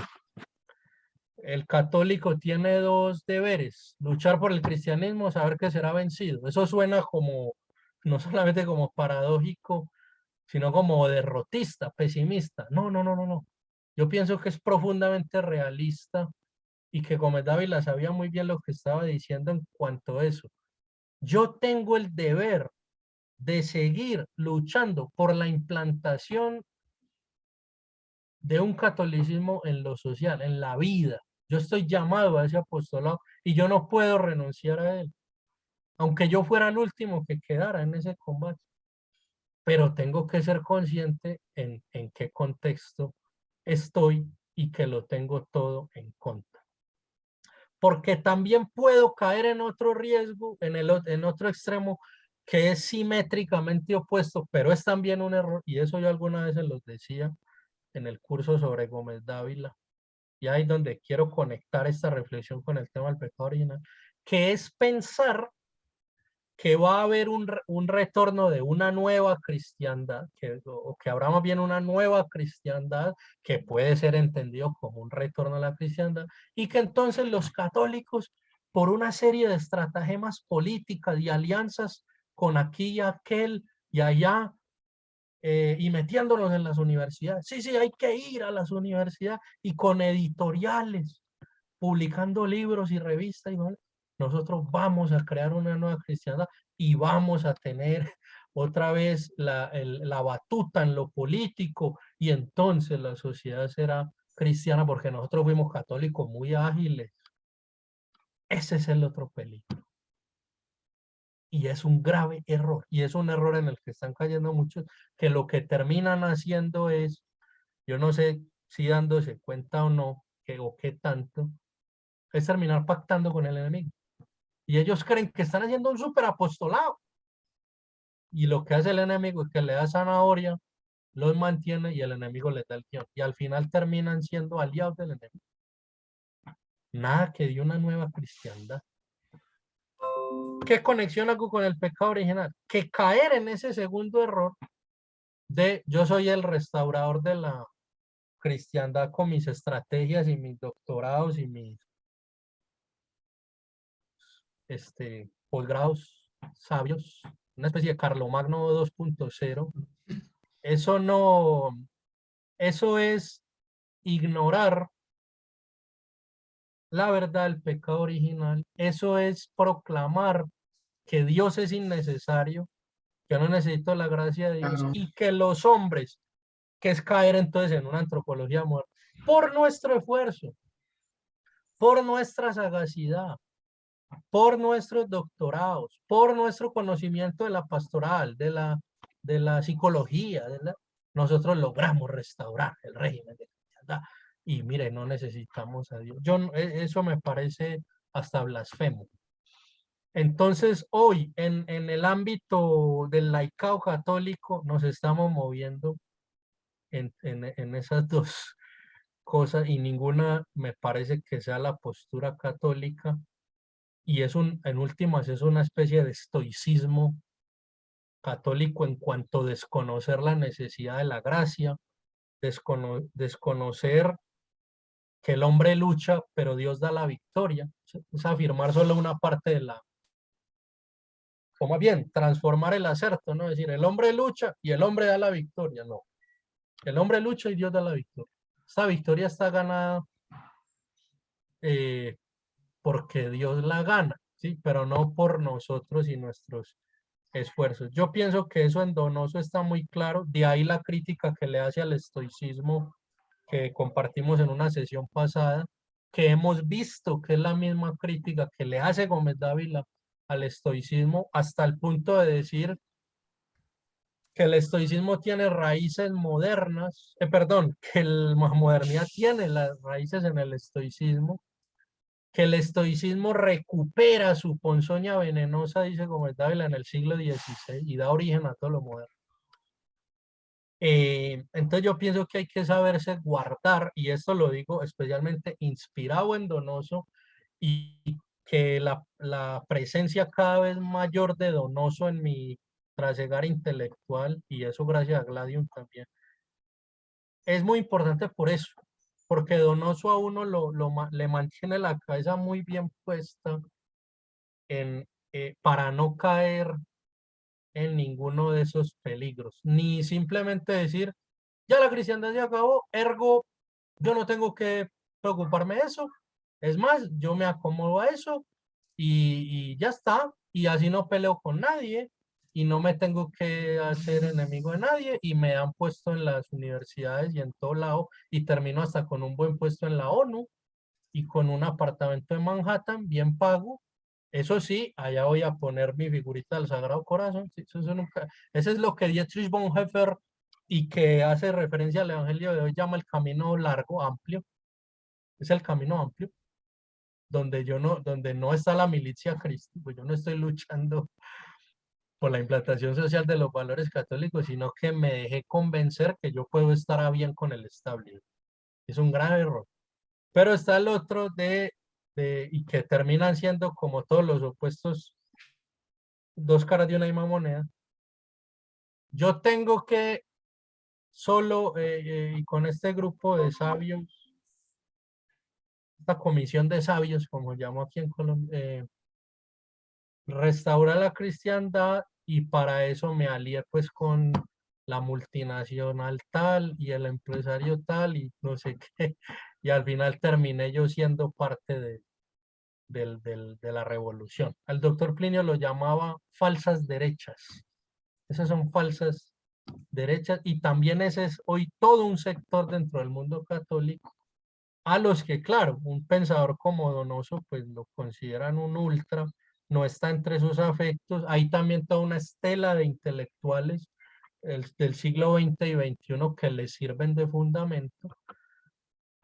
el católico tiene dos deberes, luchar por el cristianismo, saber que será vencido. Eso suena como, no solamente como paradójico, sino como derrotista, pesimista. No, no, no, no, no. Yo pienso que es profundamente realista y que Gómez Dávila sabía muy bien lo que estaba diciendo en cuanto a eso. Yo tengo el deber de seguir luchando por la implantación de un catolicismo en lo social, en la vida. Yo estoy llamado a ese apostolado y yo no puedo renunciar a él, aunque yo fuera el último que quedara en ese combate. Pero tengo que ser consciente en qué contexto estoy y que lo tengo todo en contra. Porque también puedo caer en otro riesgo, en otro extremo, que es simétricamente opuesto, pero es también un error, y eso yo alguna vez se los decía en el curso sobre Gómez Dávila, y ahí donde quiero conectar esta reflexión con el tema del pecado original, que es pensar que va a haber un retorno de una nueva cristiandad, o que habrá más bien una nueva cristiandad que puede ser entendido como un retorno a la cristiandad, y que entonces los católicos, por una serie de estratagemas políticas y alianzas con aquí y aquel y allá, y metiéndonos en las universidades. Sí, sí, hay que ir a las universidades y con editoriales, publicando libros y revistas, y nosotros vamos a crear una nueva cristiandad y vamos a tener otra vez la batuta en lo político y entonces la sociedad será cristiana porque nosotros fuimos católicos muy ágiles. Ese es el otro peligro. Y es un grave error. Y es un error en el que están cayendo muchos, que lo que terminan haciendo es, yo no sé si dándose cuenta o no, o qué tanto, es terminar pactando con el enemigo. Y ellos creen que están haciendo un super apostolado. Y lo que hace el enemigo es que le da zanahoria, los mantiene y el enemigo les da el guión. Y al final terminan siendo aliados del enemigo. Nada que dio una nueva cristiandad. ¿Qué conexión hago con el pecado original? Que caer en ese segundo error de yo soy el restaurador de la cristiandad con mis estrategias y mis doctorados y mis posgrados sabios, una especie de Carlomagno 2.0. Eso no, eso es ignorar la verdad del pecado original. Eso es proclamar que Dios es innecesario, que no necesito la gracia de Dios Claro. y que los hombres, que es caer entonces en una antropología muerta, por nuestro esfuerzo, por nuestra sagacidad, por nuestros doctorados, por nuestro conocimiento de la pastoral, de la psicología, nosotros logramos restaurar el régimen de cristiandad. Y mire, no necesitamos a Dios. Eso me parece hasta blasfemo. Entonces, hoy, en el ámbito del laicado católico, nos estamos moviendo en esas dos cosas y ninguna me parece que sea la postura católica y en últimas es una especie de estoicismo católico en cuanto a desconocer la necesidad de la gracia, desconocer que el hombre lucha, pero Dios da la victoria, es afirmar solo una parte de la, o más bien, transformar el acerto, ¿no? Es decir, el hombre lucha y el hombre da la victoria, no. El hombre lucha y Dios da la victoria. Esta victoria está ganada eh, porque Dios la gana, ¿sí? Pero no por nosotros y nuestros esfuerzos. Yo pienso que eso en Donoso está muy claro, de ahí la crítica que le hace al estoicismo que compartimos en una sesión pasada, que hemos visto que es la misma crítica que le hace Gómez Dávila al estoicismo hasta el punto de decir que el estoicismo tiene raíces modernas, perdón, que la modernidad tiene las raíces en el estoicismo, que el estoicismo recupera su ponzoña venenosa, dice Gómez Dávila, en el siglo XVI y da origen a todo lo moderno. Entonces yo pienso que hay que saberse guardar, y esto lo digo especialmente inspirado en Donoso, y que la presencia cada vez mayor de Donoso en mi trasegar intelectual, y eso gracias a Gladium también, es muy importante por eso, porque Donoso a uno le mantiene la cabeza muy bien puesta en, para no caer en ninguno de esos peligros, ni simplemente decir, ya la cristiandad se acabó, ergo, yo no tengo que preocuparme de eso. Es más, yo me acomodo a eso y ya está. Y así no peleo con nadie y no me tengo que hacer enemigo de nadie y me han puesto en las universidades y en todo lado y termino hasta con un buen puesto en la ONU y con un apartamento en Manhattan bien pago. Eso sí, allá voy a poner mi figurita del Sagrado Corazón. Sí, eso nunca, eso es lo que Dietrich Bonhoeffer, y que hace referencia al Evangelio de hoy, llama el camino largo, amplio. Es el camino amplio, donde no está la milicia Christi, pues yo no estoy luchando por la implantación social de los valores católicos, sino que me dejé convencer que yo puedo estar a bien con el establishment. Es un gran error. Pero está el otro y que terminan siendo como todos los opuestos, dos caras de una misma moneda. Yo tengo que solo, y con este grupo de sabios, esta comisión de sabios, como llamo aquí en Colombia, restaurar la cristiandad, y para eso me alié pues con la multinacional tal y el empresario tal y no sé qué, y al final terminé yo siendo parte de la revolución. El doctor Plinio lo llamaba falsas derechas. Esas son falsas derechas, y también ese es hoy todo un sector dentro del mundo católico a los que, claro, un pensador como Donoso, pues lo consideran un ultra, no está entre sus afectos. Hay también toda una estela de intelectuales del siglo XX y XXI que les sirven de fundamento.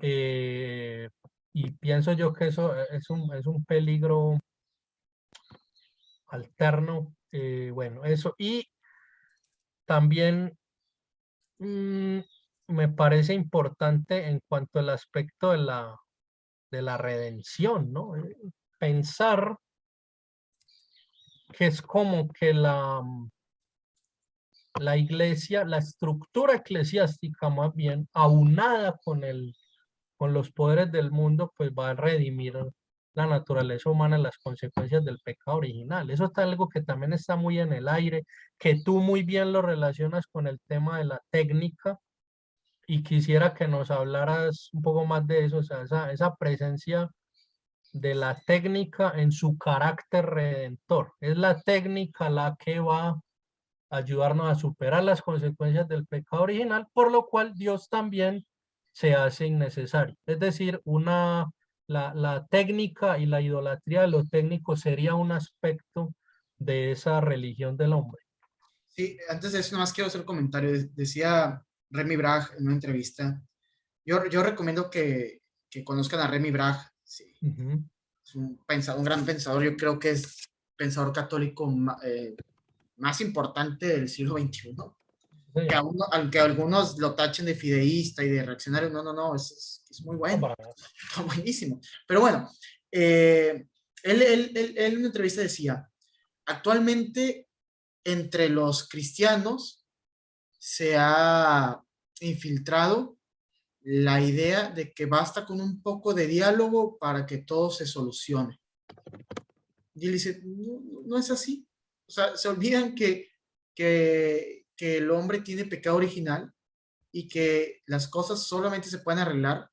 eh, y pienso yo que eso es un peligro alterno. Bueno, eso. Y también me parece importante en cuanto al aspecto de la redención, ¿no? Pensar que es como que la iglesia, la estructura eclesiástica más bien, aunada con los poderes del mundo, pues va a redimir la naturaleza humana, las consecuencias del pecado original. Eso es algo que también está muy en el aire, que tú muy bien lo relacionas con el tema de la técnica, y quisiera que nos hablaras un poco más de eso, o sea, esa presencia de la técnica en su carácter redentor. Es la técnica la que va a ayudarnos a superar las consecuencias del pecado original, por lo cual Dios también se hace innecesario. Es decir, la técnica y la idolatría de lo técnico sería un aspecto de esa religión del hombre. Sí, antes de eso, nomás quiero hacer un comentario. Decía Remy Bragg en una entrevista. Yo recomiendo que conozcan a Remy Bragg. Sí, Ujú. es un gran pensador. Yo creo que es pensador católico más importante del siglo XXI. Sí, Aunque algunos lo tachen de fideísta y de reaccionario, no, es muy no, bueno, para nada. está buenísimo. Pero bueno, él en una entrevista decía, actualmente entre los cristianos se ha infiltrado la idea de que basta con un poco de diálogo para que todo se solucione. Y él dice, no es así. O sea, se olvidan que el hombre tiene pecado original y que las cosas solamente se pueden arreglar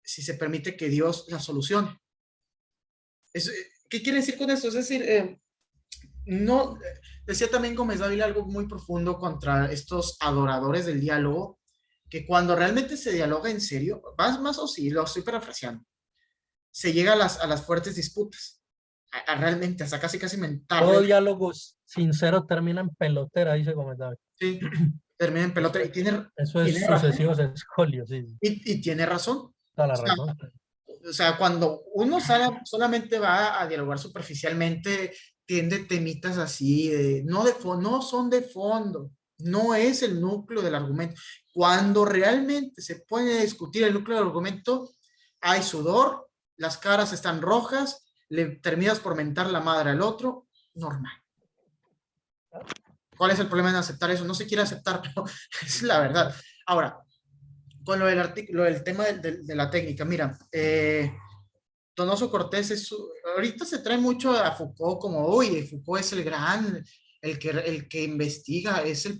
si se permite que Dios las solucione. Es, ¿Qué quiere decir con esto? Es decir, no, decía también Gómez Dávila algo muy profundo contra estos adoradores del diálogo, que cuando realmente se dialoga en serio, más o sí, lo estoy parafraseando, se llega a las fuertes disputas. realmente, hasta casi casi Todo mentarle, diálogo sincero termina en pelotera, dice como David. sí, termina en pelota y Eso es tiene razón, sucesivos escolios, sí, y tiene razón. toda O la sea, razón. cuando uno solamente va a dialogar superficialmente, tiende temitas así, no son de fondo, no es el núcleo del argumento. Cuando realmente se puede discutir el núcleo del argumento, hay sudor, las caras están rojas, le terminas por mentar la madre al otro, normal. ¿Cuál es el problema en aceptar eso? No se quiere aceptar, pero es la verdad. Ahora, con lo del tema de la técnica, mira, Donoso Cortés ahorita se trae mucho a Foucault como, uy, Foucault es el gran, el que investiga, es el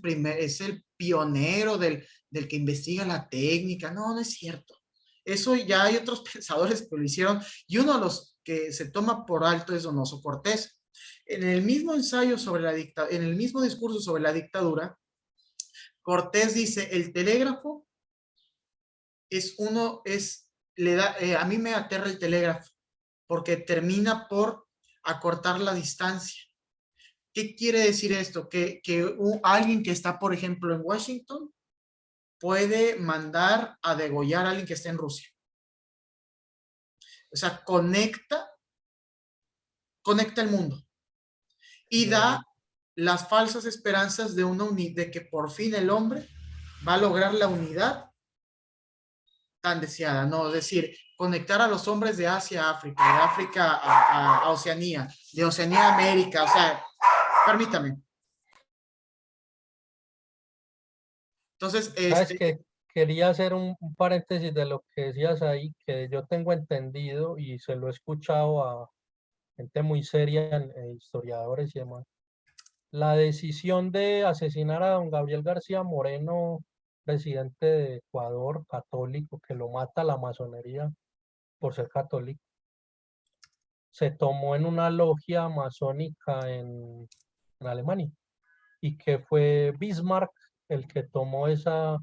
pionero del que investiga la técnica. No, no es cierto. Eso ya hay otros pensadores que lo hicieron y uno de los que se toma por alto es Donoso Cortés. En el mismo ensayo sobre en el mismo discurso sobre la dictadura, Cortés dice, el telégrafo a mí me aterra el telégrafo porque termina por acortar la distancia. ¿Qué quiere decir esto? Que alguien que está, por ejemplo, en Washington puede mandar a degollar a alguien que está en Rusia. O sea, conecta el mundo y da las falsas esperanzas de que por fin el hombre va a lograr la unidad tan deseada, ¿no? Es decir, conectar a los hombres de Asia a África, de África a Oceanía, de Oceanía a América, o sea, permítame. Entonces, Sabes que quería hacer un paréntesis de lo que decías ahí, que yo tengo entendido y se lo he escuchado a gente muy seria, historiadores y demás. La decisión de asesinar a don Gabriel García Moreno, presidente de Ecuador, católico, que lo mata la masonería por ser católico, se tomó en una logia masónica en Alemania y que fue Bismarck el que tomó esa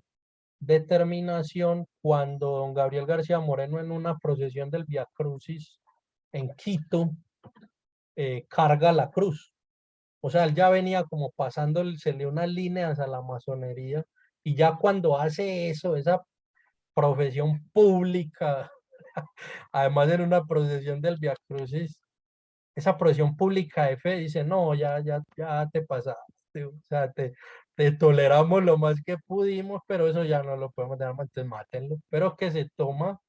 determinación cuando don Gabriel García Moreno en una procesión del Vía Crucis en Quito carga la cruz. O sea, él ya venía como pasando, se le unas líneas a la masonería y ya cuando hace eso, esa profesión pública, además en una procesión del Vía Crucis, esa procesión pública de fe dice, no, ya te pasaste, o sea, te toleramos lo más que pudimos, pero eso ya no lo podemos dejar más, entonces mátenlo, pero que se toma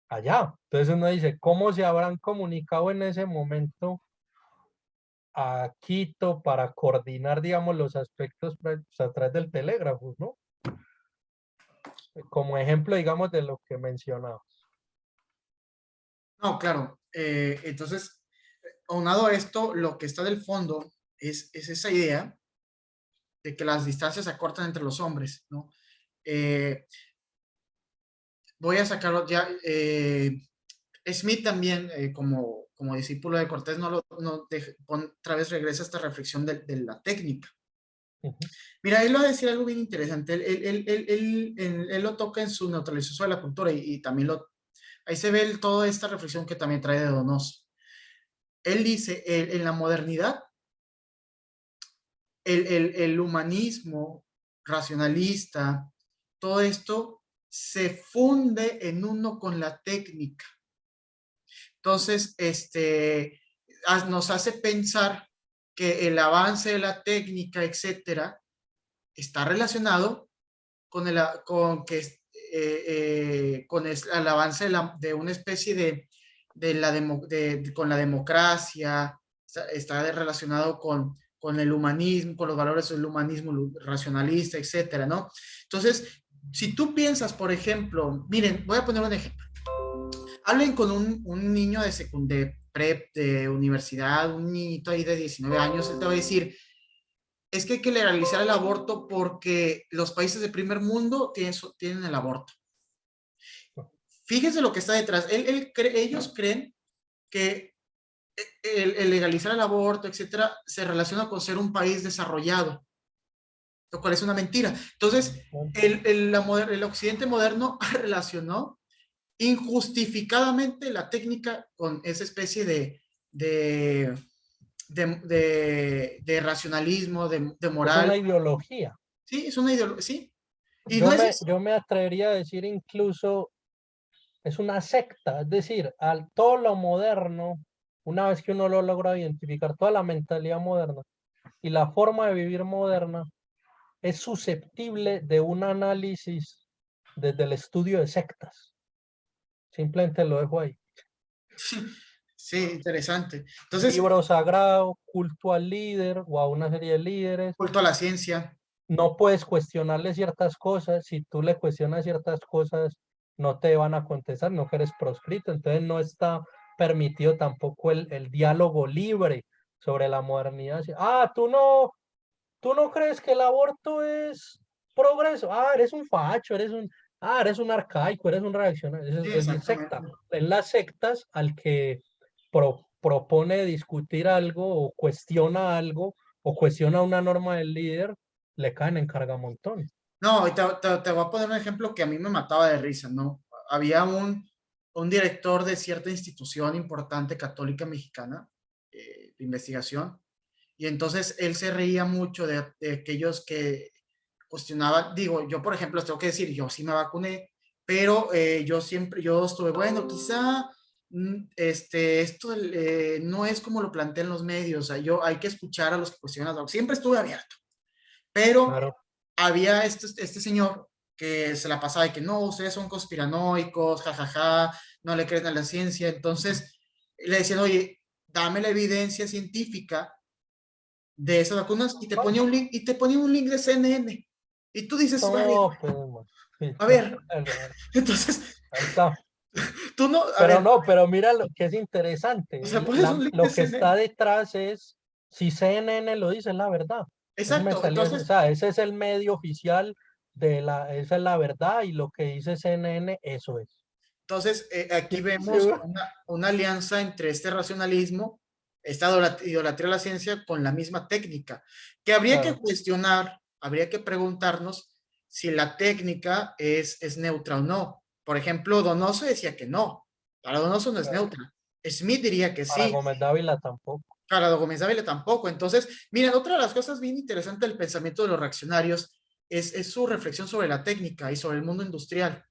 allá. Entonces uno dice, ¿cómo se habrán comunicado en ese momento a Quito para coordinar, digamos, los aspectos pues, a través del telégrafo, ¿no? Como ejemplo, digamos, de lo que mencionaba. no, claro. Entonces, aunado a esto, lo que está del fondo es esa idea de que las distancias se acortan entre los hombres, ¿no? Eh, voy a sacarlo ya. Smith también, como discípulo de Cortés, otra vez regresa a esta reflexión de la técnica. Ujú, Mira, él va a decir algo bien interesante. Él lo toca en su neutralización sobre la cultura y también ahí se ve toda esta reflexión que también trae de Donoso. Él dice, en la modernidad, el humanismo racionalista, todo esto se funde en uno con la técnica. Entonces, nos hace pensar que el avance de la técnica, etcétera, está relacionado con el avance de una especie con la democracia, está relacionado con el humanismo, con los valores del humanismo racionalista, etcétera, ¿no? Entonces, si tú piensas, por ejemplo, miren, voy a poner un ejemplo. Hablen con un niño de prep, de universidad, un niñito ahí de 19 años, él te va a decir, es que hay que legalizar el aborto porque los países de primer mundo tienen el aborto. Fíjense lo que está detrás. Ellos creen que el legalizar el aborto, etcétera, se relaciona con ser un país desarrollado, lo cual es una mentira. Entonces, ujú. el occidente moderno relacionó injustificadamente la técnica con esa especie de, de racionalismo, de Es una moral. ideología. Sí, es una ideología, sí. Y no es eso. Yo me atrevería a decir incluso es una secta, es decir, al todo lo moderno, una vez que uno lo logra identificar, toda la mentalidad moderna y la forma de vivir moderna es susceptible de un análisis desde el estudio de sectas. Simplemente lo dejo ahí. Sí, interesante. Entonces, Libro sagrado, culto al líder o a una serie de líderes. culto a la ciencia. No puedes cuestionarle ciertas cosas. Si tú le cuestionas ciertas cosas, no te van a contestar, no que eres proscrito. Entonces no está permitido tampoco el diálogo libre sobre la modernidad. Ah, tú no crees que el aborto es progreso. Ah, eres un facho, eres un arcaico, eres un reaccionario. Sí, Es la secta. exactamente. En las sectas, al que propone discutir algo o cuestiona algo o cuestiona una norma del líder, le caen en cargamontón. No, y te voy a poner un ejemplo que a mí me mataba de risa, ¿no? Había un director de cierta institución importante católica mexicana de investigación, y entonces él se reía mucho de aquellos que cuestionaban, digo, yo por ejemplo, les tengo que decir, yo sí me vacuné, pero yo estuve, bueno, quizá esto no es como lo plantean los medios, o sea, hay que escuchar a los que cuestionan, siempre estuve abierto, pero Claro. había este señor que se la pasaba de que no, ustedes son conspiranoicos, jajaja, no le creen a la ciencia. Entonces le decían, oye, dame la evidencia científica de esas vacunas y te ponía un link, de CNN. Y tú dices, vale, No, pues, bueno, sí, a ver, ahí entonces, está. tú no, a Pero ver, no, pero mira lo que es interesante. o sea, pones un link de Lo que está CNN. detrás es, si CNN lo dice, es la verdad. Eso me Exacto, salió, o entonces, sea, ese es el medio oficial esa es la verdad y lo que dice CNN, eso es. aquí Sí, vemos una alianza entre este racionalismo, esta idolatría a la ciencia con la misma técnica, que habría que claro, cuestionar, habría que preguntarnos si la técnica es neutra o no. Por ejemplo, Donoso decía que no, para Donoso no es claro. neutra. Smith diría que Para sí, Gómez Dávila tampoco. para Gómez Dávila tampoco. Entonces, miren, otra de las cosas bien interesantes del pensamiento de los reaccionarios es su reflexión sobre la técnica y sobre el mundo industrial.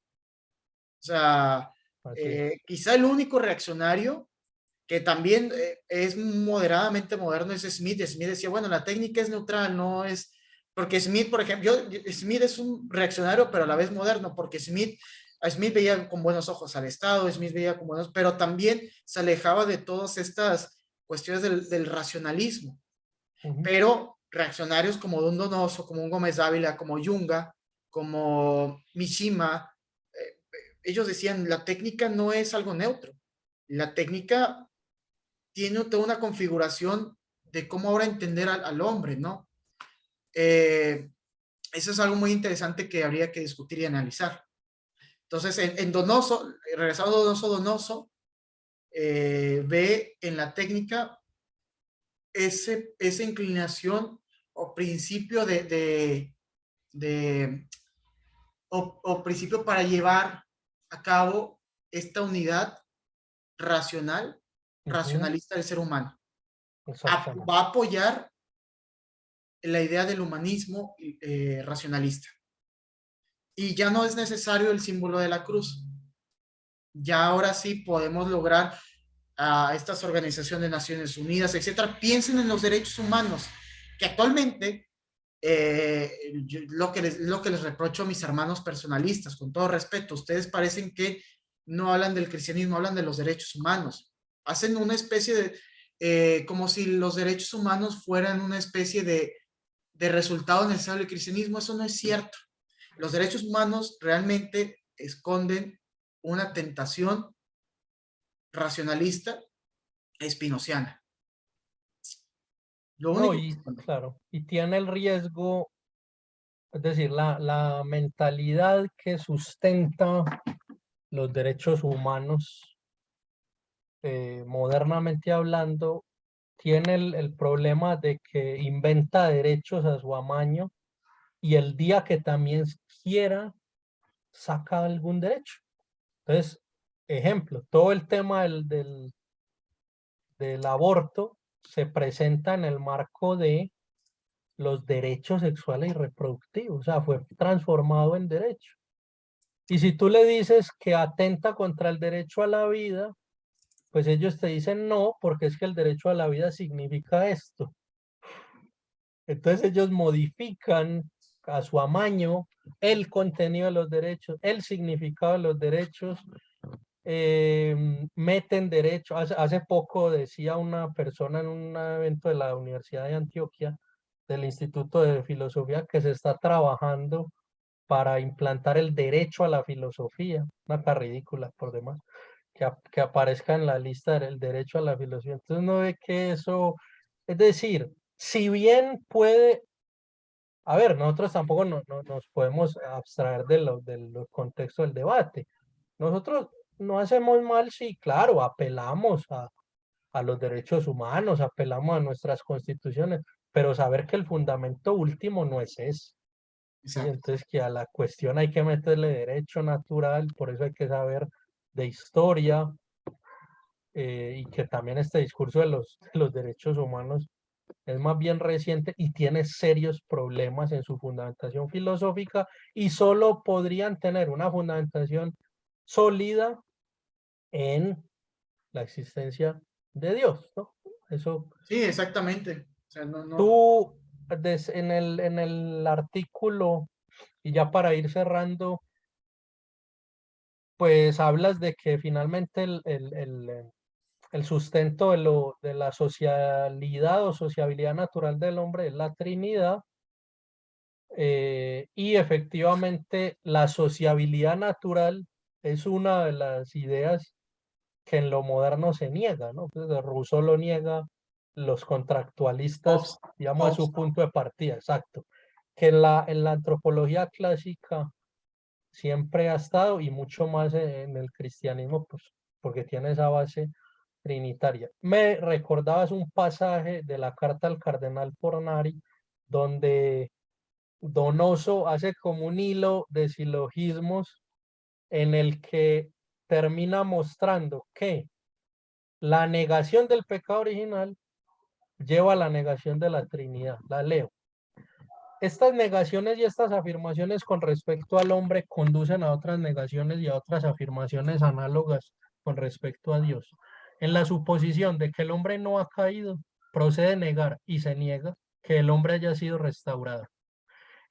O sea, Así es. quizá el único reaccionario que también es moderadamente moderno es Smith. Smith decía, bueno, la técnica es neutral, no es... Porque Smith, por ejemplo, Smith es un reaccionario, pero a la vez moderno, porque Smith veía con buenos ojos al Estado, Smith veía con buenos, pero también se alejaba de todas estas cuestiones del racionalismo. Ujú. Pero reaccionarios como Don Donoso, como un Gómez Dávila, como Yunga, como Mishima, ellos decían, la técnica no es algo neutro. La técnica tiene toda una configuración de cómo ahora entender al hombre, ¿no? Eso es algo muy interesante que habría que discutir y analizar. Entonces, en Donoso, regresando a Donoso, ve en la técnica esa inclinación o principio de o principio para llevar a cabo esta unidad racional, Ujú. racionalista del ser humano. Exactamente. Va a apoyar la idea del humanismo racionalista. Y ya no es necesario el símbolo de la cruz. Ya ahora sí podemos lograr a estas organizaciones de Naciones Unidas, etcétera, piensen en los derechos humanos, que actualmente lo que les reprocho a mis hermanos personalistas, con todo respeto, ustedes parecen que no hablan del cristianismo, hablan de los derechos humanos. Hacen una especie de, como si los derechos humanos fueran una especie de resultado necesario del cristianismo. Eso no es cierto. Los derechos humanos realmente esconden una tentación racionalista espinociana. Lo No, único que y esconde. claro, y tiene el riesgo, es decir, la mentalidad que sustenta los derechos humanos, modernamente hablando, tiene el problema de que inventa derechos a su amaño y el día que también quiera, saca algún derecho. Entonces, ejemplo, todo el tema del aborto se presenta en el marco de los derechos sexuales y reproductivos, o sea, fue transformado en derecho. Y si tú le dices que atenta contra el derecho a la vida, pues ellos te dicen no, porque es que el derecho a la vida significa esto. Entonces ellos modifican a su amaño el contenido de los derechos, el significado de los derechos, meten derecho. Hace poco decía una persona en un evento de la Universidad de Antioquia, del Instituto de Filosofía, que se está trabajando para implantar el derecho a la filosofía, una cosa ridícula por demás, que aparezca en la lista del derecho a la filosofía. Entonces no ve que eso, es decir, si bien puede, a ver, nosotros tampoco nos podemos abstraer de los contextos del debate. Nosotros no hacemos mal si, claro, apelamos a los derechos humanos, apelamos a nuestras constituciones, pero saber que el fundamento último no es ese. Y Exacto. entonces que a la cuestión hay que meterle derecho natural, por eso hay que saber de historia, y que también este discurso de los derechos humanos es más bien reciente y tiene serios problemas en su fundamentación filosófica y solo podrían tener una fundamentación sólida en la existencia de Dios, ¿no? Eso Sí, exactamente. O sea, no. tú en el artículo, y ya para ir cerrando, pues hablas de que finalmente el sustento de la socialidad o sociabilidad natural del hombre es la Trinidad, y efectivamente la sociabilidad natural es una de las ideas que en lo moderno se niega, ¿no? Entonces, Rousseau lo niega, los contractualistas, Hobbes, digamos, es Hobbes, su punto de partida, exacto, que en la antropología clásica siempre ha estado y mucho más en el cristianismo, pues porque tiene esa base trinitaria. Me recordabas un pasaje de la carta al cardenal Fornari, donde Donoso hace como un hilo de silogismos en el que termina mostrando que la negación del pecado original lleva a la negación de la Trinidad. La leo. Estas negaciones y estas afirmaciones con respecto al hombre conducen a otras negaciones y a otras afirmaciones análogas con respecto a Dios. En la suposición de que el hombre no ha caído, procede negar y se niega que el hombre haya sido restaurado.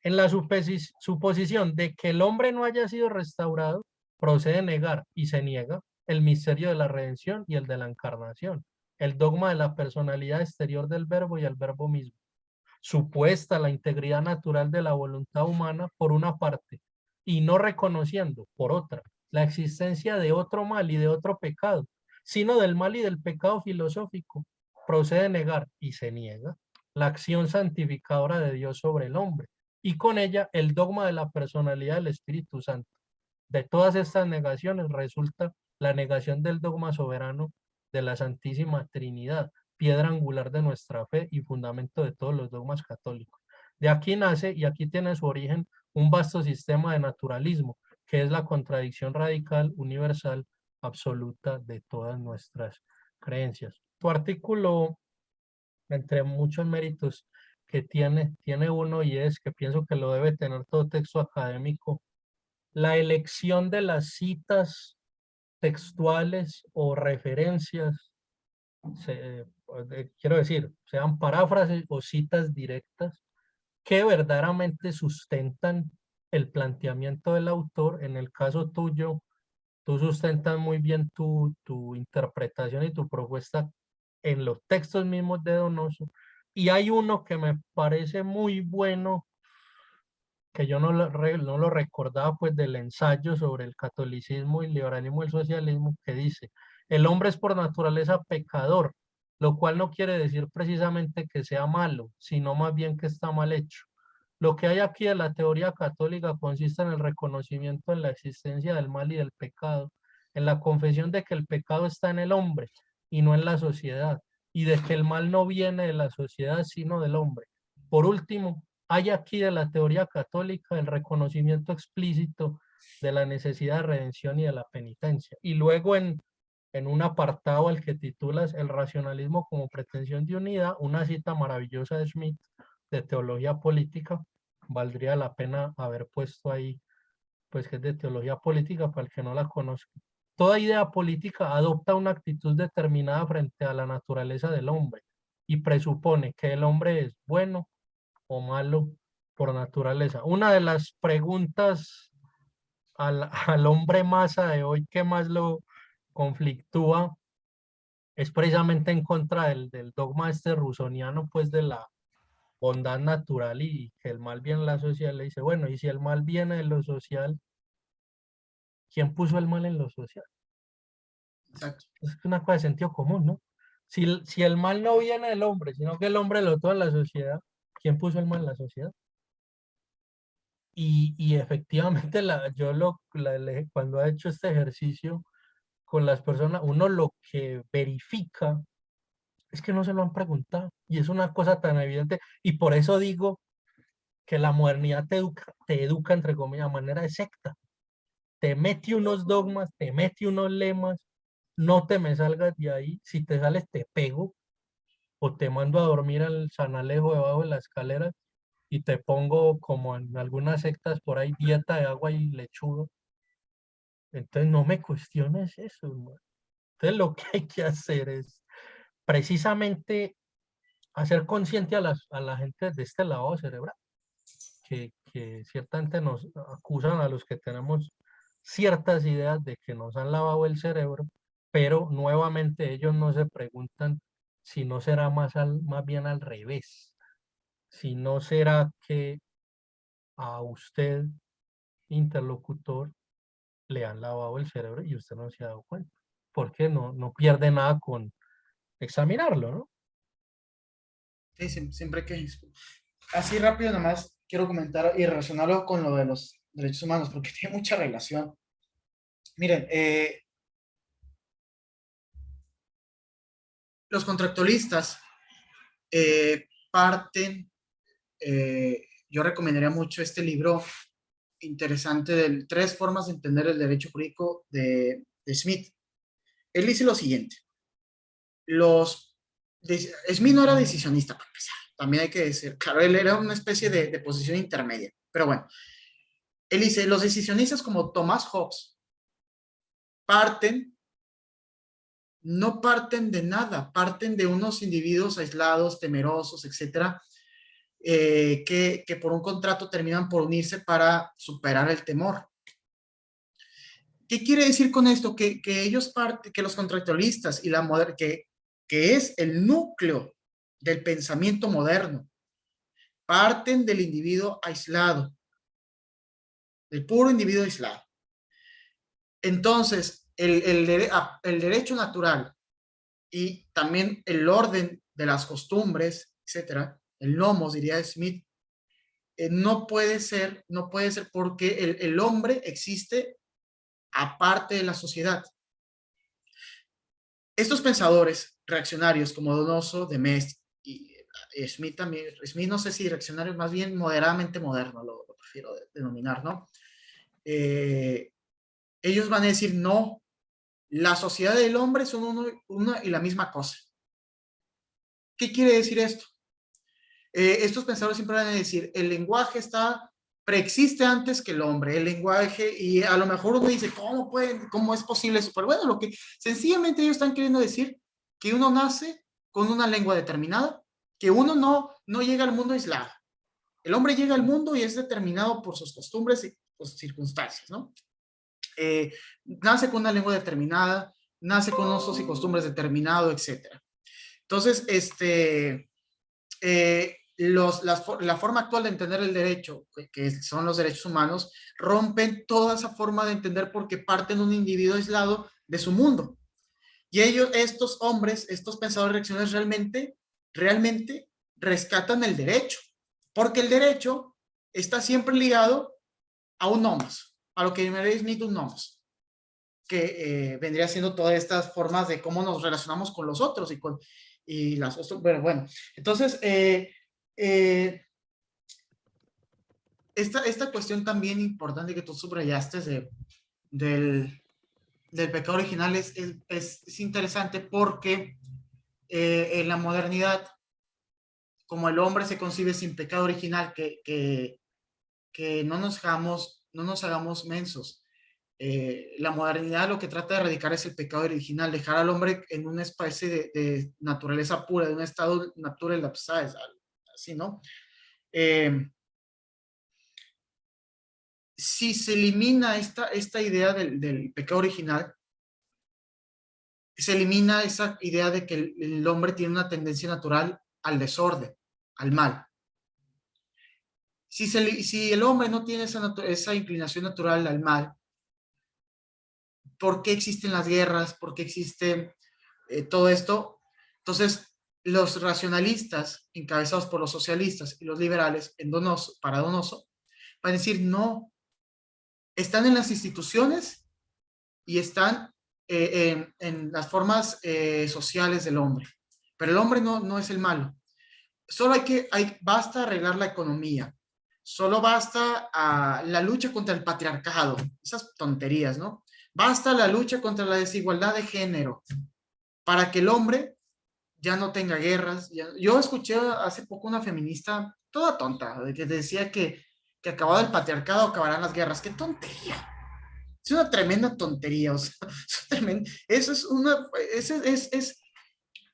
En la suposición de que el hombre no haya sido restaurado, procede negar y se niega el misterio de la redención y el de la encarnación, el dogma de la personalidad exterior del verbo y el verbo mismo. Supuesta la integridad natural de la voluntad humana por una parte, y no reconociendo por otra la existencia de otro mal y de otro pecado, sino del mal y del pecado filosófico, procede negar y se niega la acción santificadora de Dios sobre el hombre, y con ella el dogma de la personalidad del Espíritu Santo. De todas estas negaciones resulta la negación del dogma soberano de la Santísima Trinidad, piedra angular de nuestra fe y fundamento de todos los dogmas católicos. De aquí nace y aquí tiene su origen un vasto sistema de naturalismo, que es la contradicción radical, universal, absoluta de todas nuestras creencias. Tu artículo, entre muchos méritos que tiene uno, y es que pienso que lo debe tener todo texto académico: la elección de las citas textuales o referencias, quiero decir, sean paráfrasis o citas directas, que verdaderamente sustentan el planteamiento del autor. En el caso tuyo, tú sustentas muy bien tu interpretación y tu propuesta en los textos mismos de Donoso. Y hay uno que me parece muy bueno, que yo no lo recordaba, pues, del ensayo sobre el catolicismo y el liberalismo y el socialismo, que dice: el hombre es por naturaleza pecador, lo cual no quiere decir precisamente que sea malo, sino más bien que está mal hecho. Lo que hay aquí de la teoría católica consiste en el reconocimiento de la existencia del mal y del pecado, en la confesión de que el pecado está en el hombre y no en la sociedad, y de que el mal no viene de la sociedad sino del hombre. Por último, hay aquí de la teoría católica el reconocimiento explícito de la necesidad de redención y de la penitencia. Y luego en un apartado al que titulas El racionalismo como pretensión de unidad, una cita maravillosa de Smith de teología política. Valdría la pena haber puesto ahí, pues que es de teología política para el que no la conozca. Toda idea política adopta una actitud determinada frente a la naturaleza del hombre y presupone que el hombre es bueno o malo por naturaleza. Una de las preguntas al hombre masa de hoy que más lo conflictúa es precisamente en contra del dogma este rusoniano, pues de la bondad natural y que el mal viene en la social. Le dice, bueno, y si el mal viene de lo social, ¿quién puso el mal en lo social? Exacto. Es una cosa de sentido común, ¿no? Si el mal no viene del hombre, sino que el hombre lo toma en la sociedad, ¿quién puso el mal en la sociedad? Y efectivamente cuando ha hecho este ejercicio con las personas, uno lo que verifica es que no se lo han preguntado. Y es una cosa tan evidente. Y por eso digo que la modernidad te educa entre comillas, a manera de secta. Te mete unos dogmas, te mete unos lemas, no te me salgas de ahí. Si te sales, te pego o te mando a dormir al San Alejo debajo de la escalera y te pongo como en algunas sectas por ahí dieta de agua y lechuga. Entonces no me cuestiones eso, hermano. Entonces lo que hay que hacer es precisamente hacer consciente a la gente de este lado cerebral, que ciertamente nos acusan a los que tenemos ciertas ideas de que nos han lavado el cerebro, pero nuevamente ellos no se preguntan si no será más bien al revés, si no será que a usted, interlocutor, le han lavado el cerebro y usted no se ha dado cuenta, porque no pierde nada con examinarlo, ¿no? Sí, siempre que... Así rápido nomás quiero comentar y relacionarlo con lo de los derechos humanos, porque tiene mucha relación. Miren, los contractualistas parten, yo recomendaría mucho este libro interesante de tres formas de entender el derecho jurídico de Smith. Él dice lo siguiente, Smith no era decisionista para empezar, también hay que decir, claro, él era una especie de posición intermedia, pero bueno, él dice, los decisionistas como Thomas Hobbes parten, no parten de nada, parten de unos individuos aislados, temerosos, etcétera, que por un contrato terminan por unirse para superar el temor. ¿Qué quiere decir con esto? Que ellos parten, que los contractualistas y que es el núcleo del pensamiento moderno, parten del individuo aislado, del puro individuo aislado. Entonces, el derecho natural y también el orden de las costumbres, etcétera, el nomos, diría Smith, no puede ser porque el hombre existe aparte de la sociedad. Estos pensadores reaccionarios como Donoso, de Metz y Smith también, Smith no sé si reaccionario, más bien moderadamente moderno, lo prefiero denominar, ¿no? Ellos van a decir, no, la sociedad del hombre son una y la misma cosa. ¿Qué quiere decir esto? Estos pensadores siempre van a decir, el lenguaje preexiste antes que el hombre, el lenguaje, y a lo mejor uno dice, cómo es posible eso? Pero bueno, sencillamente ellos están queriendo decir que uno nace con una lengua determinada, que uno no llega al mundo aislado. El hombre llega al mundo y es determinado por sus costumbres y sus circunstancias, ¿no? Nace con una lengua determinada, nace con usos y costumbres determinados, etcétera. Entonces, la forma actual de entender el derecho, que son los derechos humanos, rompen toda esa forma de entender porque parten de un individuo aislado de su mundo. Y estos hombres, estos pensadores reaccionarios realmente rescatan el derecho, porque el derecho está siempre ligado a un nomos, a lo que Mary Smith un nomos, que vendría siendo todas estas formas de cómo nos relacionamos con los otros y las otras, bueno, entonces, esta cuestión también importante que tú subrayaste del, del pecado original es interesante porque en la modernidad, como el hombre se concibe sin pecado original, que no nos hagamos mensos. La modernidad lo que trata de erradicar es el pecado original, dejar al hombre en una especie de naturaleza pura, de un estado natural, ¿sabes? Así, ¿no? Eh, si se elimina esta idea del pecado original, se elimina esa idea de que el hombre tiene una tendencia natural al desorden, al mal. Si el hombre no tiene esa inclinación natural al mal, ¿por qué existen las guerras? ¿Por qué existe todo esto? Entonces, los racionalistas, encabezados por los socialistas y los liberales, para Donoso, van a decir, no, están en las instituciones y están en las formas sociales del hombre. Pero el hombre no es el malo. Solo basta arreglar la economía. Solo basta la lucha contra el patriarcado. Esas tonterías, ¿no? Basta la lucha contra la desigualdad de género para que el hombre ya no tenga guerras. Yo escuché hace poco una feminista toda tonta, de que decía que acabado el patriarcado acabarán las guerras. ¡Qué tontería! Es una tremenda tontería, o sea, eso es una, es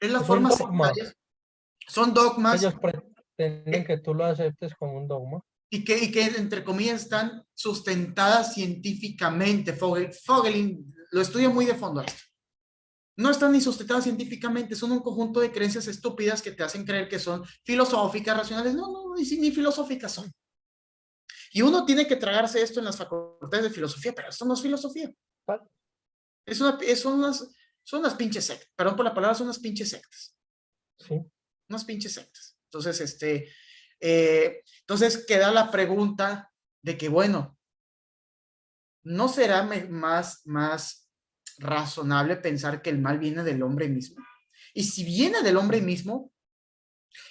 la Es un forma dogma. sectaria, son dogmas Ellos pretenden eh, que tú lo aceptes como un dogma. y que entre comillas están sustentadas científicamente. Fogelin lo estudia muy de fondo esto. No están ni sustentadas científicamente, son un conjunto de creencias estúpidas que te hacen creer que son filosóficas, racionales. No, ni filosóficas son. Y uno tiene que tragarse esto en las facultades de filosofía, pero esto no es filosofía. Ah, Son unas pinches sectas. Perdón por la palabra, son unas pinches sectas. sí, Unas pinches sectas. Entonces, entonces queda la pregunta de que, bueno, ¿no será más razonable pensar que el mal viene del hombre mismo? Y si viene del hombre mismo,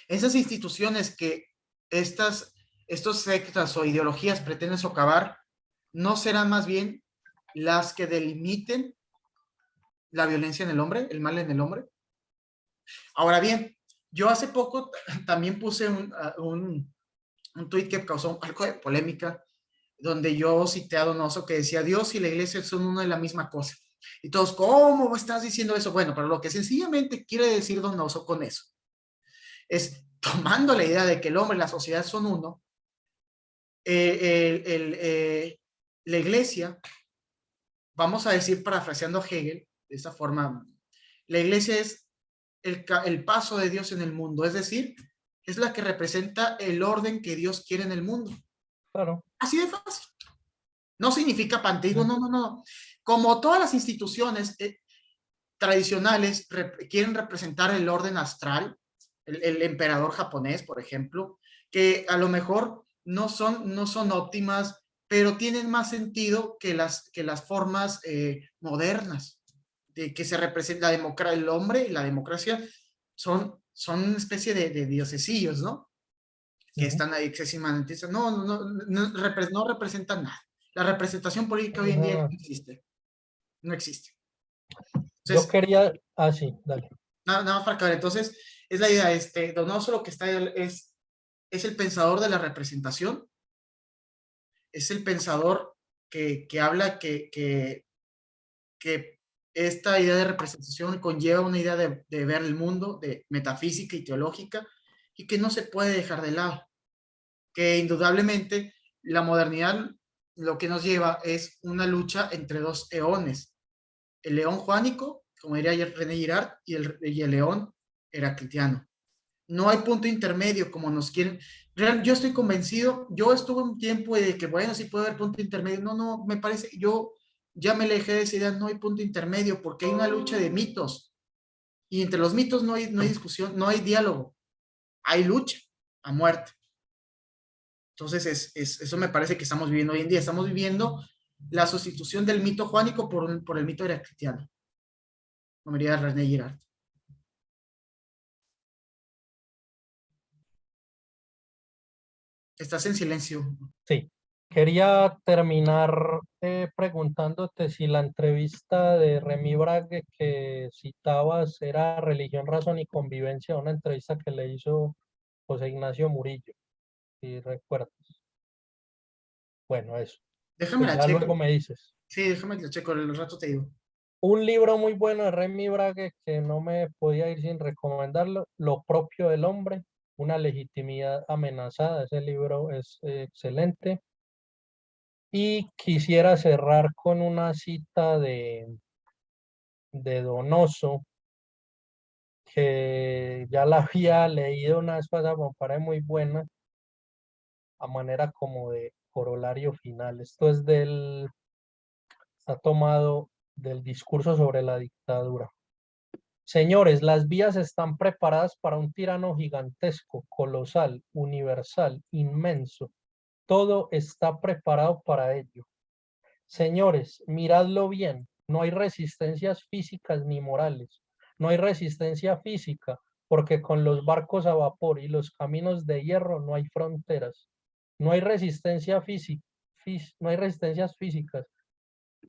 esas instituciones que estos sectas o ideologías pretenden socavar, ¿no serán más bien las que delimiten la violencia en el hombre, el mal en el hombre? Ahora bien, yo hace poco también puse un tuit que causó algo de polémica, donde yo cité a Donoso que decía, Dios y la iglesia son una y la misma cosa. Y todos, ¿cómo estás diciendo eso? Bueno, pero lo que sencillamente quiere decir Donoso con eso es tomando la idea de que el hombre y la sociedad son uno, la iglesia, vamos a decir parafraseando a Hegel, de esa forma, la iglesia es el paso de Dios en el mundo, es decir, es la que representa el orden que Dios quiere en el mundo. claro. Así de fácil. No significa panteísmo, Sí, no. Como todas las instituciones tradicionales quieren representar el orden astral, el emperador japonés, por ejemplo, que a lo mejor no son óptimas, pero tienen más sentido que las formas modernas, de que se representa el hombre y la democracia son una especie de diosesillos, ¿no? Que sí. están ahí excesivamente, no representan nada. La representación política hoy en día no Ah, existe, no existe. yo Entonces, quería, sí, dale. nada más para acabar. Entonces, es la idea, Donoso lo que está es el pensador de la representación, es el pensador que habla que esta idea de representación conlleva una idea de ver el mundo, de metafísica y teológica, y que no se puede dejar de lado, que indudablemente la modernidad lo que nos lleva es una lucha entre dos eones, el león juánico, como diría René Girard, y el león heraclitiano. No hay punto intermedio como nos quieren. Yo estoy convencido, yo estuve un tiempo de que, bueno, sí puede haber punto intermedio. No, me parece, yo ya me alejé de esa idea, no hay punto intermedio porque hay una lucha de mitos y entre los mitos no hay discusión, no hay diálogo, hay lucha a muerte. Entonces, eso me parece que estamos viviendo hoy en día. Estamos viviendo la sustitución del mito juánico por el mito heraclitiano, como diría René Girard. Estás en silencio. Sí. Quería terminar preguntándote si la entrevista de Remy Brague que citabas era Religión, Razón y Convivencia, una entrevista que le hizo José Ignacio Murillo, si recuerdas. Bueno, eso. Déjame Pues la ya luego checo. me dices. Sí, déjame la checo, el rato te digo. Un libro muy bueno de Remy Brague que no me podía ir sin recomendarlo, Lo propio del hombre, una legitimidad amenazada. Ese libro es excelente. Y quisiera cerrar con una cita de Donoso, que ya la había leído una vez pasada, me parece muy buena, a manera como de corolario final. Esto es está tomado del discurso sobre la dictadura. Señores, las vías están preparadas para un tirano gigantesco, colosal, universal, inmenso. Todo está preparado para ello. Señores, miradlo bien, no hay resistencias físicas ni morales. No hay resistencia física, porque con los barcos a vapor y los caminos de hierro no hay fronteras. No hay resistencia física, no hay resistencias físicas,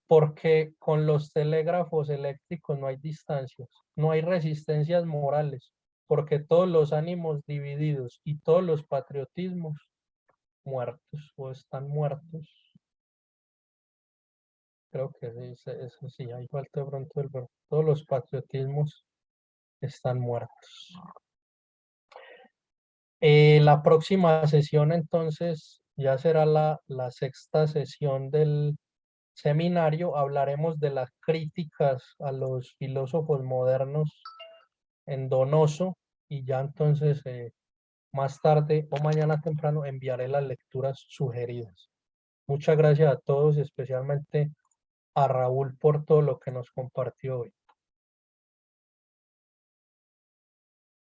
porque con los telégrafos eléctricos no hay distancias. No hay resistencias morales, porque todos los ánimos divididos y todos los patriotismos muertos o están muertos. Creo que eso sí, ahí falta de pronto el verbo. Todos los patriotismos están muertos. La próxima sesión entonces ya será la sexta sesión del seminario. Hablaremos de las críticas a los filósofos modernos en Donoso y ya entonces más tarde o mañana temprano enviaré las lecturas sugeridas. Muchas gracias a todos, especialmente a Raúl por todo lo que nos compartió hoy.